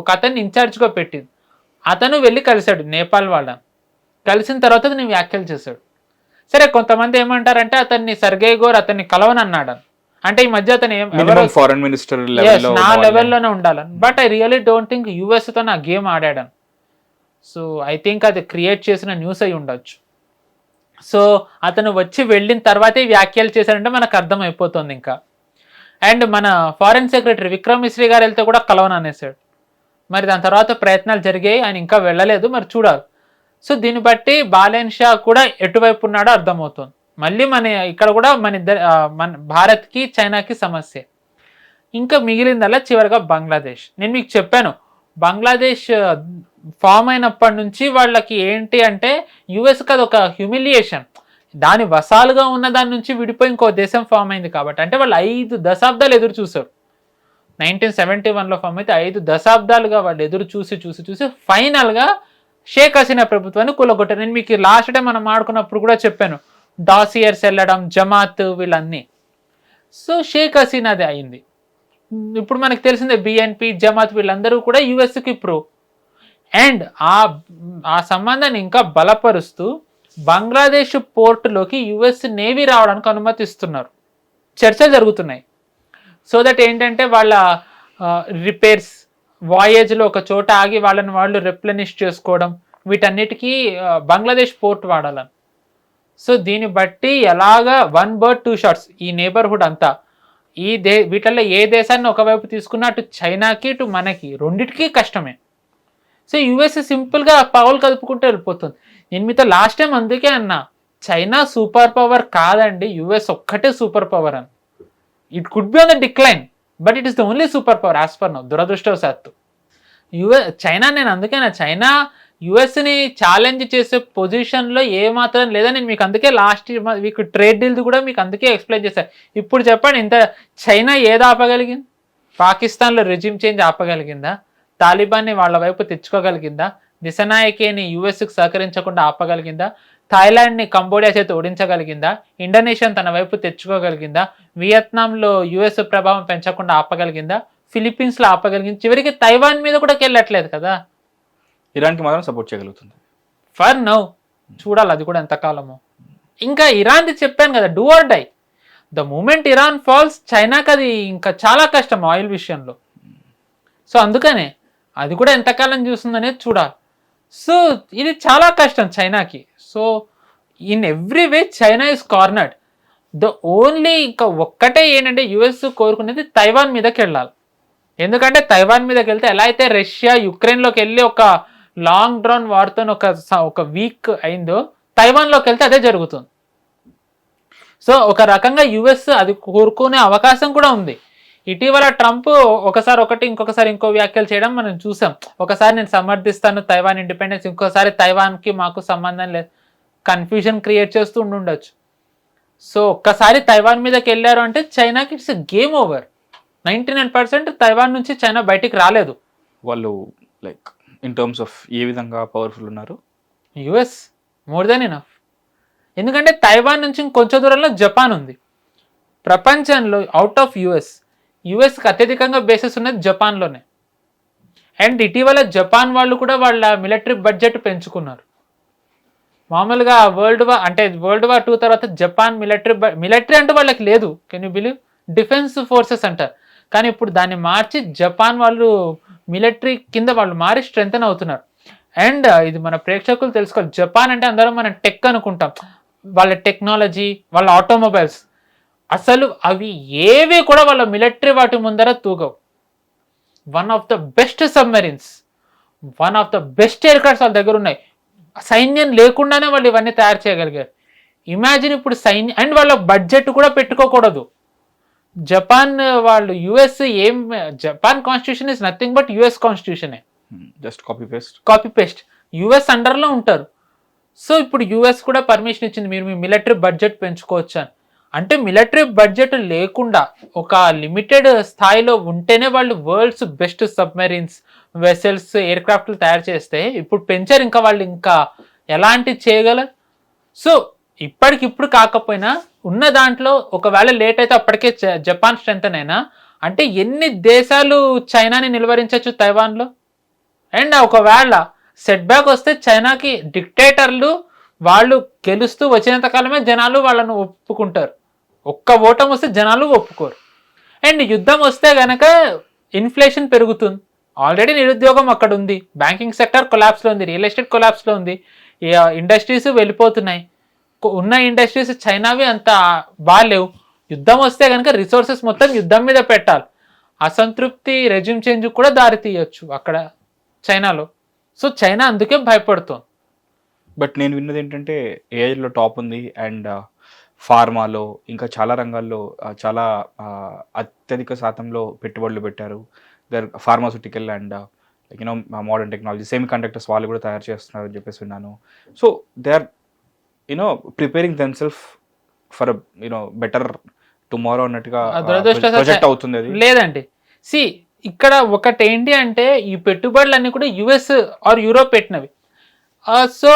ఒక అతన్ని ఇన్ఛార్జ్గా పెట్టింది. అతను వెళ్ళి కలిశాడు నేపాల్ వాళ్ళని. కలిసిన తర్వాత నేను వ్యాఖ్యలు చేశాడు. సరే, కొంతమంది ఏమంటారంటే అతన్ని సర్గై గోర్ అతన్ని కలవని అన్నాడు. అంటే ఈ మధ్య అతను ఫారెన్ మినిస్టర్ నా లెవెల్లోనే ఉండాలని. But I really don't think USతో నా గేమ్ ఆడాడని. సో ఐ థింక్ అది క్రియేట్ చేసిన న్యూస్ అయి ఉండొచ్చు. సో అతను వచ్చి వెళ్ళిన తర్వాతే వ్యాఖ్యలు చేశాడంటే మనకు అర్థమైపోతుంది ఇంకా. అండ్ మన ఫారెన్ సెక్రటరీ విక్రమ్ మిశ్రీ గారు వెళ్తే కూడా కలవని అనేసాడు. మరి దాని తర్వాత ప్రయత్నాలు జరిగాయి, ఆయన ఇంకా వెళ్ళలేదు, మరి చూడాలి. సో దీన్ని బట్టి బాలేన్ షా కూడా ఎటువైపు ఉన్నాడో అర్థమవుతుంది. మళ్ళీ ఇక్కడ కూడా మన భారత్కి చైనాకి సమస్య. ఇంకా మిగిలిందల్లా చివరిగా బంగ్లాదేశ్. నేను మీకు చెప్పాను, బంగ్లాదేశ్ ఫామ్ అయినప్పటి నుంచి వాళ్ళకి ఏంటి అంటే యుఎస్కి అది ఒక హ్యూమిలియేషన్. దాని వసాలుగా ఉన్న దాని నుంచి విడిపోయి ఇంకో దేశం ఫామ్ అయింది కాబట్టి, అంటే వాళ్ళు 5 దశాబ్దాలు ఎదురు చూసారు. 1971లో ఫామ్ అయితే 5 దశాబ్దాలుగా వాళ్ళు ఎదురు చూసి ఫైనల్గా షేక్ హసీనా ప్రభుత్వాన్ని కూలగొట్టారు. నేను మీకు లాస్ట్ టైం మనం ఆడుకున్నప్పుడు కూడా చెప్పాను, డాసియర్స్ వెళ్ళడం, జమాత్ వీళ్ళన్నీ. సో షేక్ హసీనాది అయింది. ఇప్పుడు మనకు తెలిసిందే బిఎన్పి, జమాత్ వీళ్ళందరూ కూడా యుఎస్కి ప్రో. అండ్ ఆ సంబంధాన్ని ఇంకా బలపరుస్తూ బంగ్లాదేశ్ పోర్టులోకి యుఎస్ నేవీ రావడానికి అనుమతిస్తున్నారు. చర్చలు జరుగుతున్నాయి. సో దట్ ఏంటంటే వాళ్ళ రిపేర్స్, వాయేజ్లో ఒక చోట ఆగి వాళ్ళని వాళ్ళు రిప్లెనిష్ చేసుకోవడం, వీటన్నిటికీ బంగ్లాదేశ్ పోర్ట్ వాడాలని. సో దీన్ని బట్టి ఎలాగా 1 bird 2 shots ఈ నేబర్హుడ్ అంతా, వీటిల్లో ఏ దేశాన్ని ఒకవైపు తీసుకున్నా అటు చైనాకి ఇటు మనకి రెండిటికీ కష్టమే. సో యుఎస్ సింపుల్గా పావులు కదుపుకుంటూ వెళ్ళిపోతుంది. నేను మీతో లాస్ట్ టైం అందుకే అన్నా, చైనా సూపర్ పవర్ కాదండి, యుఎస్ ఒక్కటే సూపర్ పవర్ అని. It could be on the decline, but it is the only super power as per now, దురదృష్టవశాత్తు. చైనా, నేను అందుకేనా చైనా యుఎస్ని ఛాలెంజ్ చేసే పొజిషన్లో ఏమాత్రం లేదా. నేను మీకు అందుకే లాస్ట్ వీక్ ట్రేడ్ డీల్ది కూడా మీకు అందుకే ఎక్స్ప్లెయిన్ చేశాను. ఇప్పుడు చెప్పండి, ఇంత చైనా ఏది ఆపగలిగింది? పాకిస్తాన్లో రెజ్యూమ్ చేంజ్ ఆపగలిగిందా? తాలిబాన్ని వాళ్ళ వైపు తెచ్చుకోగలిగిందా? దిశనాయకిని యుఎస్కి సహకరించకుండా ఆపగలిగిందా? థాయిలాండ్ని కంబోడియా చేతి ఓడించగలిగిందా? ఇండోనేషియాని తన వైపు తెచ్చుకోగలిగిందా? వియత్నాంలో యుఎస్ ప్రభావం పెంచకుండా ఆపగలిగిందా? ఫిలిప్పీన్స్లో ఆపగలిగింది. చివరికి తైవాన్ మీద కూడా వెళ్ళట్లేదు కదా. ఇరాన్కి మాత్రం సపోర్ట్ చేయగలుగుతుంది ఫర్ నౌ. చూడాలి అది కూడా ఎంతకాలమో. ఇంకా ఇరాన్ది చెప్పాను కదా, do or die. The moment Iran falls, చైనాకి అది ఇంకా చాలా కష్టం ఆయిల్ విషయంలో. సో అందుకనే అది కూడా ఎంతకాలం చూస్తుందనేది చూడాలి. సో ఇది చాలా కష్టం చైనాకి. So in every way China is cornered. The only ఇంకా ఒక్కటే ఏంటంటే యుఎస్ కోరుకునేది తైవాన్ మీదకి వెళ్ళాలి. ఎందుకంటే తైవాన్ మీదకి వెళ్తే ఎలా అయితే రష్యా యుక్రెయిన్లోకి వెళ్ళి ఒక లాంగ్ డ్రాన్ వార్తో ఒక వీక్ అయిందో, తైవాన్లోకి వెళ్తే అదే జరుగుతుంది. సో ఒక రకంగా యుఎస్ అది కోరుకునే అవకాశం కూడా ఉంది. ఇటీవల ట్రంప్ ఒకసారి ఒకటి ఇంకొకసారి ఇంకో వ్యాఖ్యలు చేయడం మనం చూసాం. ఒకసారి నేను సమర్థిస్తాను తైవాన్ ఇండిపెండెన్స్, ఇంకోసారి తైవాన్కి మాకు సంబంధం లేదు, కన్ఫ్యూజన్ క్రియేట్ చేస్తూ ఉండొచ్చు. సో ఒక్కసారి తైవాన్ మీదకి వెళ్ళారు అంటే చైనాకి ఇట్స్ గేమ్ ఓవర్. 99% తైవాన్ నుంచి చైనా బయటికి రాలేదు. వాళ్ళు లైక్ ఇన్ టర్మ్స్ ఆఫ్ ఏ విధంగా పవర్ఫుల్ ఉన్నారు? US more than enough. ఎందుకంటే తైవాన్ నుంచి ఇంకొంచెం దూరంలో జపాన్ ఉంది. ప్రపంచంలో అవుట్ ఆఫ్ యుఎస్కి అత్యధికంగా బేసెస్ ఉన్నది జపాన్లోనే. అండ్ ఇటీవల జపాన్ వాళ్ళు కూడా వాళ్ళ మిలిటరీ బడ్జెట్ పెంచుకున్నారు. మామూలుగా వరల్డ్ వార్ 2 తర్వాత జపాన్ మిలిటరీ అంటూ వాళ్ళకి లేదు, can you believe? Defence forces అంటారు. కానీ ఇప్పుడు దాన్ని మార్చి జపాన్ వాళ్ళు మిలిటరీ కింద వాళ్ళు మారి స్ట్రెంగ్తన్ అవుతున్నారు. అండ్ ఇది మన ప్రేక్షకులు తెలుసుకోవాలి, జపాన్ అంటే అందరం మనం టెక్ అనుకుంటాం, వాళ్ళ టెక్నాలజీ, వాళ్ళ ఆటోమొబైల్స్, అసలు అవి ఏవి కూడా వాళ్ళ మిలిటరీ వాటి ముందర తూగవు. One of the best submarines, one of the best aircrafts వాళ్ళ దగ్గర ఉన్నాయి. సైన్యం లేకుండానే వాళ్ళు ఇవన్నీ తయారు చేయగలిగారు. ఇమాజిన్ ఇప్పుడు సైన్యం, అండ్ వాళ్ళ బడ్జెట్ కూడా పెట్టుకోకూడదు. జపాన్ వాళ్ళు Japan constitution is nothing but US కాన్స్టిట్యూషనే, జస్ట్ కాపీ పేస్ట్. యుఎస్ అండర్లో ఉంటారు. సో ఇప్పుడు యుఎస్ కూడా పర్మిషన్ ఇచ్చింది, మీరు మీ మిలిటరీ బడ్జెట్ పెంచుకోవచ్చు అని. అంటే మిలిటరీ బడ్జెట్ లేకుండా ఒక లిమిటెడ్ స్థాయిలో ఉంటేనే వాళ్ళు వరల్డ్స్ బెస్ట్ సబ్మెరీన్స్, వెసెల్స్, ఎయిర్ క్రాఫ్ట్లు తయారు చేస్తే ఇప్పుడు పెంచారు, ఇంకా వాళ్ళు ఇంకా ఎలాంటి చేయగలరు. సో ఇప్పటికిప్పుడు కాకపోయినా ఉన్న దాంట్లో ఒకవేళ లేట్ అయితే అప్పటికే జపాన్ స్ట్రెంగ్తన్ అయినా, అంటే ఎన్ని దేశాలు చైనాని నిలువరించవచ్చు తైవాన్లో. అండ్ ఒకవేళ సెట్ బ్యాక్ వస్తే చైనాకి డిక్టేటర్లు వాళ్ళు గెలుస్తూ వచ్చినంత కాలమే జనాలు వాళ్ళను ఒప్పుకుంటారు. ఒక్క ఓటం వస్తే జనాలు ఒప్పుకోరు. అండ్ యుద్ధం వస్తే గనక ఇన్ఫ్లేషన్ పెరుగుతుంది. ఆల్రెడీ నిరుద్యోగం అక్కడ ఉంది, బ్యాంకింగ్ సెక్టర్ కొలాప్స్లో ఉంది, రియల్ ఎస్టేట్ కొలాప్స్లో ఉంది, ఇండస్ట్రీస్ వెళ్ళిపోతున్నాయి. ఉన్న ఇండస్ట్రీస్ చైనావి అంత బాగాలేవు. యుద్ధం వస్తే కనుక రిసోర్సెస్ మొత్తం యుద్ధం మీద పెట్టాలి. అసంతృప్తి, రెజ్యూమ్ చేంజ్ కూడా దారి తీయచ్చు అక్కడ చైనాలో. సో చైనా అందుకే భయపడుతుంది. బట్ నేను విన్నది ఏంటంటే ఏఐలో టాప్ ఉంది, అండ్ ఫార్మాలో ఇంకా చాలా రంగాల్లో చాలా అత్యధిక శాతంలో పెట్టుబడులు పెట్టారు. Pharmaceutical and you know modern technology semiconductors వాళ్ళు కూడా తయారు చేస్తున్నారు అని చెప్పేసి విన్నాను. So they are you know preparing themselves for you know better tomorrow అన్నట్టుగా ప్రొజెక్ట్ అవుతుంది అది. లేదండి, సి ఇక్కడ ఒకటి ఏంటి అంటే ఈ పెట్టుబడులన్నీ కూడా యుఎస్ ఆర్ యూరోప్ పెట్టినవి. సో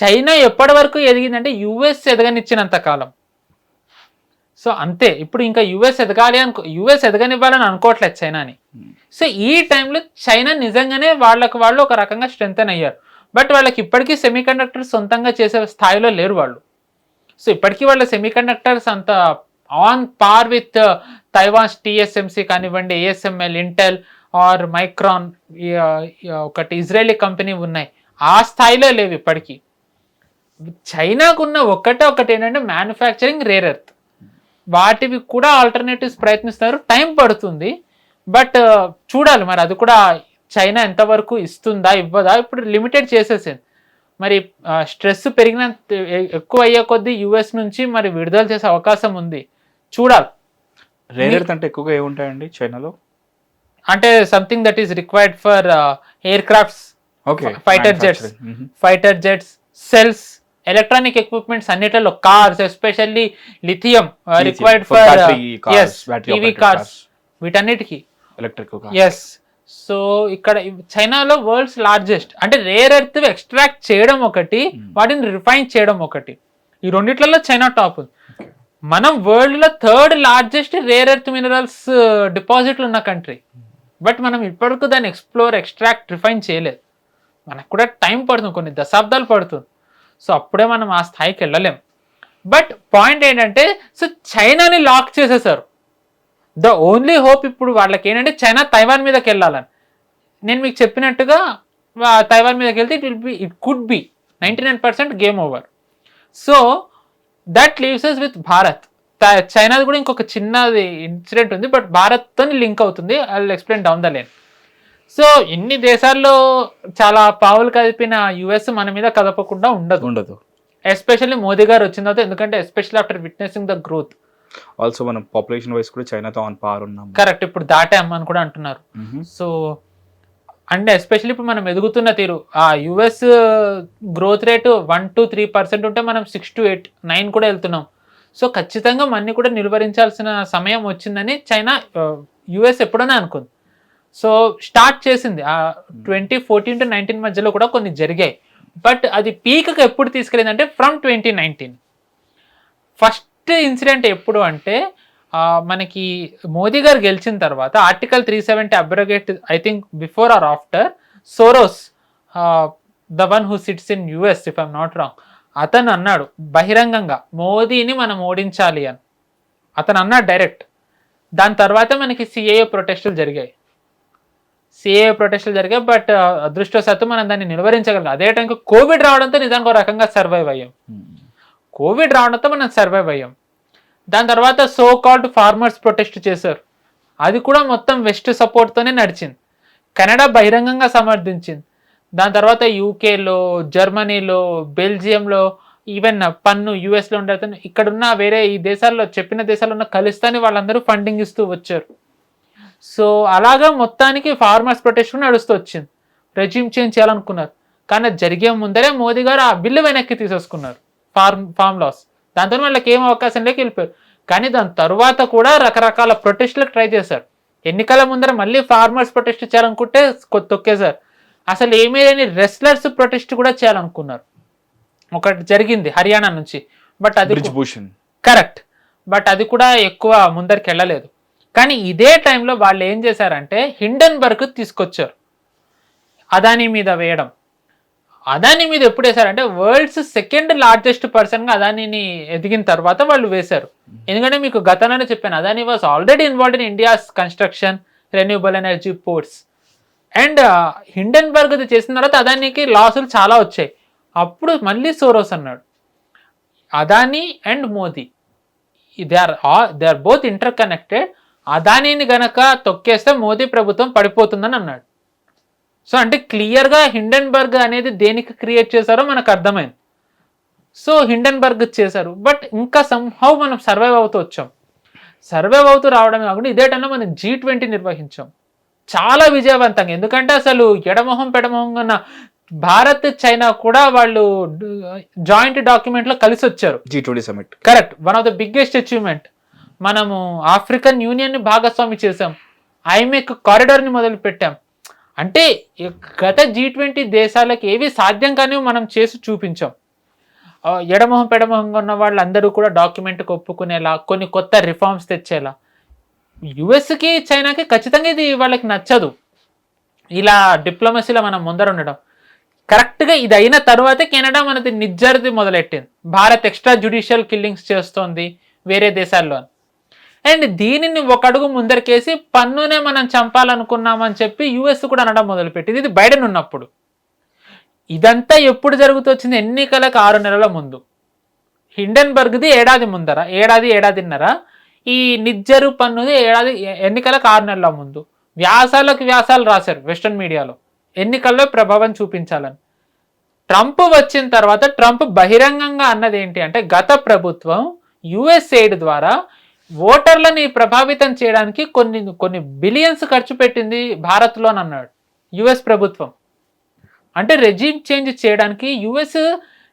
చైనా ఎప్పటి వరకు ఎదిగిందంటే యుఎస్ ఎదగనిచ్చినంత కాలం. సో అంతే, ఇప్పుడు ఇంకా యుఎస్ ఎదగనివ్వాలని అనుకోవట్లేదు చైనాని. సో ఈ టైంలో చైనా నిజంగానే వాళ్ళు ఒక రకంగా స్ట్రెంగ్తెన్ అయ్యారు. బట్ వాళ్ళకి ఇప్పటికీ సెమీ కండక్టర్స్ సొంతంగా చేసే స్థాయిలో లేరు వాళ్ళు. సో ఇప్పటికీ వాళ్ళ సెమీ కండక్టర్స్ అంత ఆన్ పార్ విత్ తైవాన్స్ TSMC కానివ్వండి, ASML, ఇంటెల్ ఆర్ మైక్రాన్, ఒకటి ఇజ్రాయలీ కంపెనీ ఉన్నాయి, ఆ స్థాయిలో లేవు ఇప్పటికీ. చైనాకున్న ఒకటి ఏంటంటే మ్యానుఫ్యాక్చరింగ్ రేర్ ఎర్త్, వాటివి కూడా ఆల్టర్నేటివ్స్ ప్రయత్నిస్తున్నారు. టైం పడుతుంది, బట్ చూడాలి మరి అది కూడా చైనా ఎంతవరకు ఇస్తుందా ఇవ్వదా. ఇప్పుడు లిమిటెడ్ చేసేసింది, మరి స్ట్రెస్ ఎక్కువ అయ్యే కొద్దీ యుఎస్ నుంచి మరి విడుదల చేసే అవకాశం ఉంది, చూడాలి. రేర్ ఎర్త్ అంటే ఎక్కువగా ఏముంటాయండి చైనాలో? అంటే something that is required for aircrafts, fighter jets, cells, electronic equipments అన్నిటిలో, cars especially lithium required for EV cars, వీటన్నిటికీ ఎలక్ట్రిక్. ఎస్. సో ఇక్కడ చైనాలో వరల్డ్స్ లార్జెస్ట్ అంటే రేర్ ఎర్త్ ఎక్స్ట్రాక్ట్ చేయడం ఒకటి, వాటిని రిఫైన్ చేయడం ఒకటి, ఈ రెండిట్లలో చైనా టాప్. మనం వరల్డ్ లో 3rd largest rare earth minerals డిపాజిట్లు ఉన్న కంట్రీ. బట్ మనం ఇప్పటివరకు దాన్ని ఎక్స్ట్రాక్ట్ రిఫైన్ చేయలేదు. మనకు కూడా టైం పడుతుంది, కొన్ని దశాబ్దాలు పడుతుంది. సో అప్పుడే మనం ఆ స్థాయికి వెళ్ళలేం. బట్ పాయింట్ ఏంటంటే, సో చైనాని లాక్ చేసేసారు. ద ఓన్లీ హోప్ ఇప్పుడు వాళ్ళకి ఏంటంటే చైనా తైవాన్ మీదకి వెళ్ళాలని. నేను మీకు చెప్పినట్టుగా తైవాన్ మీదకి వెళ్తే it could be 99% game over. So that leaves us with Bharat. చైనాది కూడా ఇంకొక చిన్నది ఇన్సిడెంట్ ఉంది, బట్ భారత్తో లింక్ అవుతుంది. I will explain down the line. So ఇన్ని దేశాల్లో చాలా పావులు కదిపిన యుఎస్ మన మీద కదపకుండా ఉండదు. ఎస్పెషల్లీ మోదీ గారు వచ్చిన తర్వాత, ఎందుకంటే especially after witnessing the growth. Also మనం పాపులేషన్ వైస్ కూడా చైనాతో ఆన్ పార్ ఉన్నాం. కరెక్ట్, ఇప్పుడు దాటాం అని కూడా అంటున్నారు. సో అండ్ ఎస్పెషల్లీ ఇప్పుడు మనం ఎదుగుతున్న తీరు, ఆ యుఎస్ గ్రోత్ రేటు 1 to 3% ఉంటే మనం 6 to 8, 9 కూడా వెళ్తున్నాం. సో ఖచ్చితంగా మన్ని కూడా నిలువరించాల్సిన సమయం వచ్చిందని చైనా యుఎస్ ఎప్పుడైనా అనుకుంది. సో స్టార్ట్ చేసింది 2014 to 19 మధ్యలో కూడా కొన్ని జరిగాయి. బట్ అది పీక్కి ఎప్పుడు తీసుకెళ్ళిందంటే ఫ్రమ్ 2019. ఫస్ట్ ఇన్సిడెంట్ ఎప్పుడు అంటే మనకి మోదీ గారు గెలిచిన తర్వాత article 370 abrogate, I think before or after Soros, the one who sits in US if I'm not wrong, అతను అన్నాడు బహిరంగంగా మోదీని మనం ఓడించాలి అని అతను అన్నాడు డైరెక్ట్. దాని తర్వాత మనకి సిఏఏ ప్రొటెస్టులు జరిగాయి. బట్ అదృష్టవశాత్తు మనం దాన్ని నిలువరించగలం. అదే టైంకి కోవిడ్ రావడంతో నిజానికి ఒక రకంగా సర్వైవ్ అయ్యాం. దాని తర్వాత సో కాల్డ్ ఫార్మర్స్ ప్రొటెస్ట్ చేశారు, అది కూడా మొత్తం వెస్ట్ సపోర్ట్తోనే నడిచింది. కెనడా బహిరంగంగా సమర్థించింది. దాని తర్వాత యూకేలో, జర్మనీలో, బెల్జియంలో, ఈవెన్ పన్ను యుఎస్లో ఉండే ఇక్కడున్న వేరే ఈ దేశాల్లో చెప్పిన దేశాల్లో ఉన్న ఖలిస్తానీ వాళ్ళందరూ ఫండింగ్ ఇస్తూ వచ్చారు. సో అలాగా మొత్తానికి ఫార్మర్స్ ప్రొటెస్ట్ నడుస్తూ వచ్చింది. రెజ్యూమ్ చేంజ్ చేయాలనుకున్నారు, కానీ జరిగే ముందరే మోదీ గారు ఆ బిల్లు వెనక్కి తీసేసుకున్నారు, ఫార్మ్ లాస్. దాంతో వాళ్ళకి ఏం అవకాశం లేక వెళ్ళిపోయారు. కానీ దాని తర్వాత కూడా రకరకాల ప్రొటెస్టులకు ట్రై చేశారు. ఎన్నికల ముందర మళ్ళీ ఫార్మర్స్ ప్రొటెస్ట్ చేయాలనుకుంటే తొక్కేశారు. అసలు ఏమీ లేని రెస్లర్స్ ప్రొటెస్ట్ కూడా చేయాలనుకున్నారు, ఒకటి జరిగింది హర్యానా నుంచి. బట్ అది కరెక్ట్, బట్ అది కూడా ఎక్కువ ముందరికి వెళ్ళలేదు. కానీ ఇదే టైంలో వాళ్ళు ఏం చేశారంటే హిండెన్బర్గ్ తీసుకొచ్చారు అదానీ మీద వేయడం. అదానీ మీద ఎప్పుడు వేశారంటే వరల్డ్స్ 2nd లార్జెస్ట్ పర్సన్గా అదానీని ఎదిగిన తర్వాత వాళ్ళు వేశారు. ఎందుకంటే మీకు గతంలోనే చెప్పాను, Adani was already involved in India's construction, renewable energy, ports. And Hindenburg చేసిన తర్వాత అదానీకి లాసులు చాలా వచ్చాయి. అప్పుడు మళ్ళీ సోరోస్ అన్నాడు Adani and Modi they are both interconnected, అదానీని గనక తొక్కేస్తే మోదీ ప్రభుత్వం పడిపోతుందని అన్నాడు. సో అంటే క్లియర్గా హిండెన్బర్గ్ అనేది దేనికి క్రియేట్ చేశారో మనకు అర్థమైంది. సో హిండెన్బర్గ్ చేశారు. బట్ ఇంకా సంహౌ మనం సర్వైవ్ అవుతూ వచ్చాం. సర్వైవ్ అవుతూ రావడమే కాకుండా ఇదే టైంలో మనం G20 నిర్వహించాం. చాలా విజయవంతంగా. ఎందుకంటే అసలు ఎడమొహం పెడమొహంగా ఉన్న భారత్ చైనా కూడా వాళ్ళు జాయింట్ డాక్యుమెంట్ లో కలిసి వచ్చారు. G20 summit correct, one of the biggest achievement. మనము ఆఫ్రికన్ యూనియన్ ని భాగస్వామి చేసాం, ఐమెక్ కారిడార్ ని మొదలు పెట్టాం. అంటే గత G20 దేశాలకు ఏవి సాధ్యం కానీ మనం చేసి చూపించాం. ఎడమొహం పెడమొహంగా ఉన్న వాళ్ళందరూ కూడా డాక్యుమెంట్కి ఒప్పుకునేలా, కొన్ని కొత్త రిఫార్మ్స్ తెచ్చేలా. యుఎస్కి చైనాకి ఖచ్చితంగా ఇది వాళ్ళకి నచ్చదు, ఇలా డిప్లొమసీలో మనం ముందర ఉండడం. కరెక్ట్గా ఇది అయిన తర్వాతే కెనడా మనది నిజ్జర్ది మొదలెట్టింది. భారత్ ఎక్స్ట్రా జ్యుడిషియల్ కిల్లింగ్స్ చేస్తోంది వేరే దేశాల్లో. అండ్ దీనిని ఒక అడుగు ముందరికేసి పన్నునే మనం చంపాలనుకున్నామని చెప్పి యుఎస్ కూడా అనడం మొదలుపెట్టింది. ఇది బైడెన్ ఉన్నప్పుడు. ఇదంతా ఎప్పుడు జరుగుతూ వచ్చింది? ఎన్నికలకు 6 నెలల ముందు. హిండెన్బర్గ్ది ఏడాది ముందర, ఏడాదిన్నర. ఈ నిజ్జరు పన్నుది ఎన్నికలకు 6 నెలల ముందు. వ్యాసాలు రాశారు వెస్టర్న్ మీడియాలో, ఎన్నికల్లో ప్రభావం చూపించాలని. ట్రంప్ వచ్చిన తర్వాత ట్రంప్ బహిరంగంగా అన్నది ఏంటి అంటే, గత ప్రభుత్వం యుఎస్ ఎయిడ్ ద్వారా ఓటర్లని ప్రభావితం చేయడానికి కొన్ని బిలియన్స్ ఖర్చు పెట్టింది భారత్లో అని అన్నాడు యుఎస్ ప్రభుత్వం. అంటే రెజీమ్ చేంజ్ చేయడానికి యుఎస్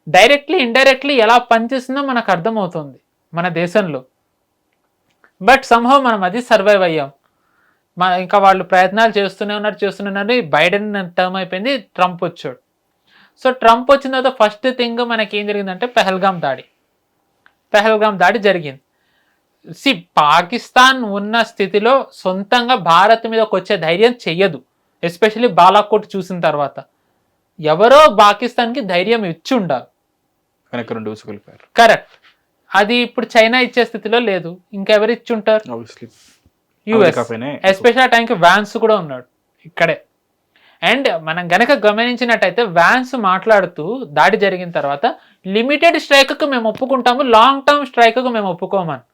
డైరెక్ట్లీ ఇండైరెక్ట్లీ ఎలా పనిచేస్తుందో మనకు అర్థమవుతుంది మన దేశంలో. బట్ సంహవ్ మనం అది సర్వైవ్ అయ్యాం. ఇంకా వాళ్ళు ప్రయత్నాలు చేస్తూనే ఉన్నారు. బైడెన్ టర్మ్ అయిపోయింది, ట్రంప్ వచ్చాడు. సో ట్రంప్ వచ్చిన తర్వాత ఫస్ట్ థింగ్ మనకి ఏం జరిగిందంటే పెహల్గాం దాడి జరిగింది. పాకిస్తాన్ ఉన్న స్థితిలో సొంతంగా భారత్ మీదకి వచ్చే ధైర్యం చెయ్యదు, ఎస్పెషల్లీ బాలాకోట్ చూసిన తర్వాత. ఎవరో పాకిస్తాన్కి ధైర్యం ఇచ్చి ఉండాలి. కరెక్ట్, అది ఇప్పుడు చైనా ఇచ్చే స్థితిలో లేదు. ఇంకెవరు ఇచ్చి ఉంటారు? యుఎస్. ఎస్పెషల్ ఆ టైంకి వ్యాన్స్ కూడా ఉన్నాడు ఇక్కడే. అండ్ మనం గనక గమనించినట్టయితే వ్యాన్స్ మాట్లాడుతూ దాడి జరిగిన తర్వాత లిమిటెడ్ స్ట్రైక్కు మేము ఒప్పుకుంటాము, లాంగ్ టర్మ్ స్ట్రైక్కు మేము ఒప్పుకోమని.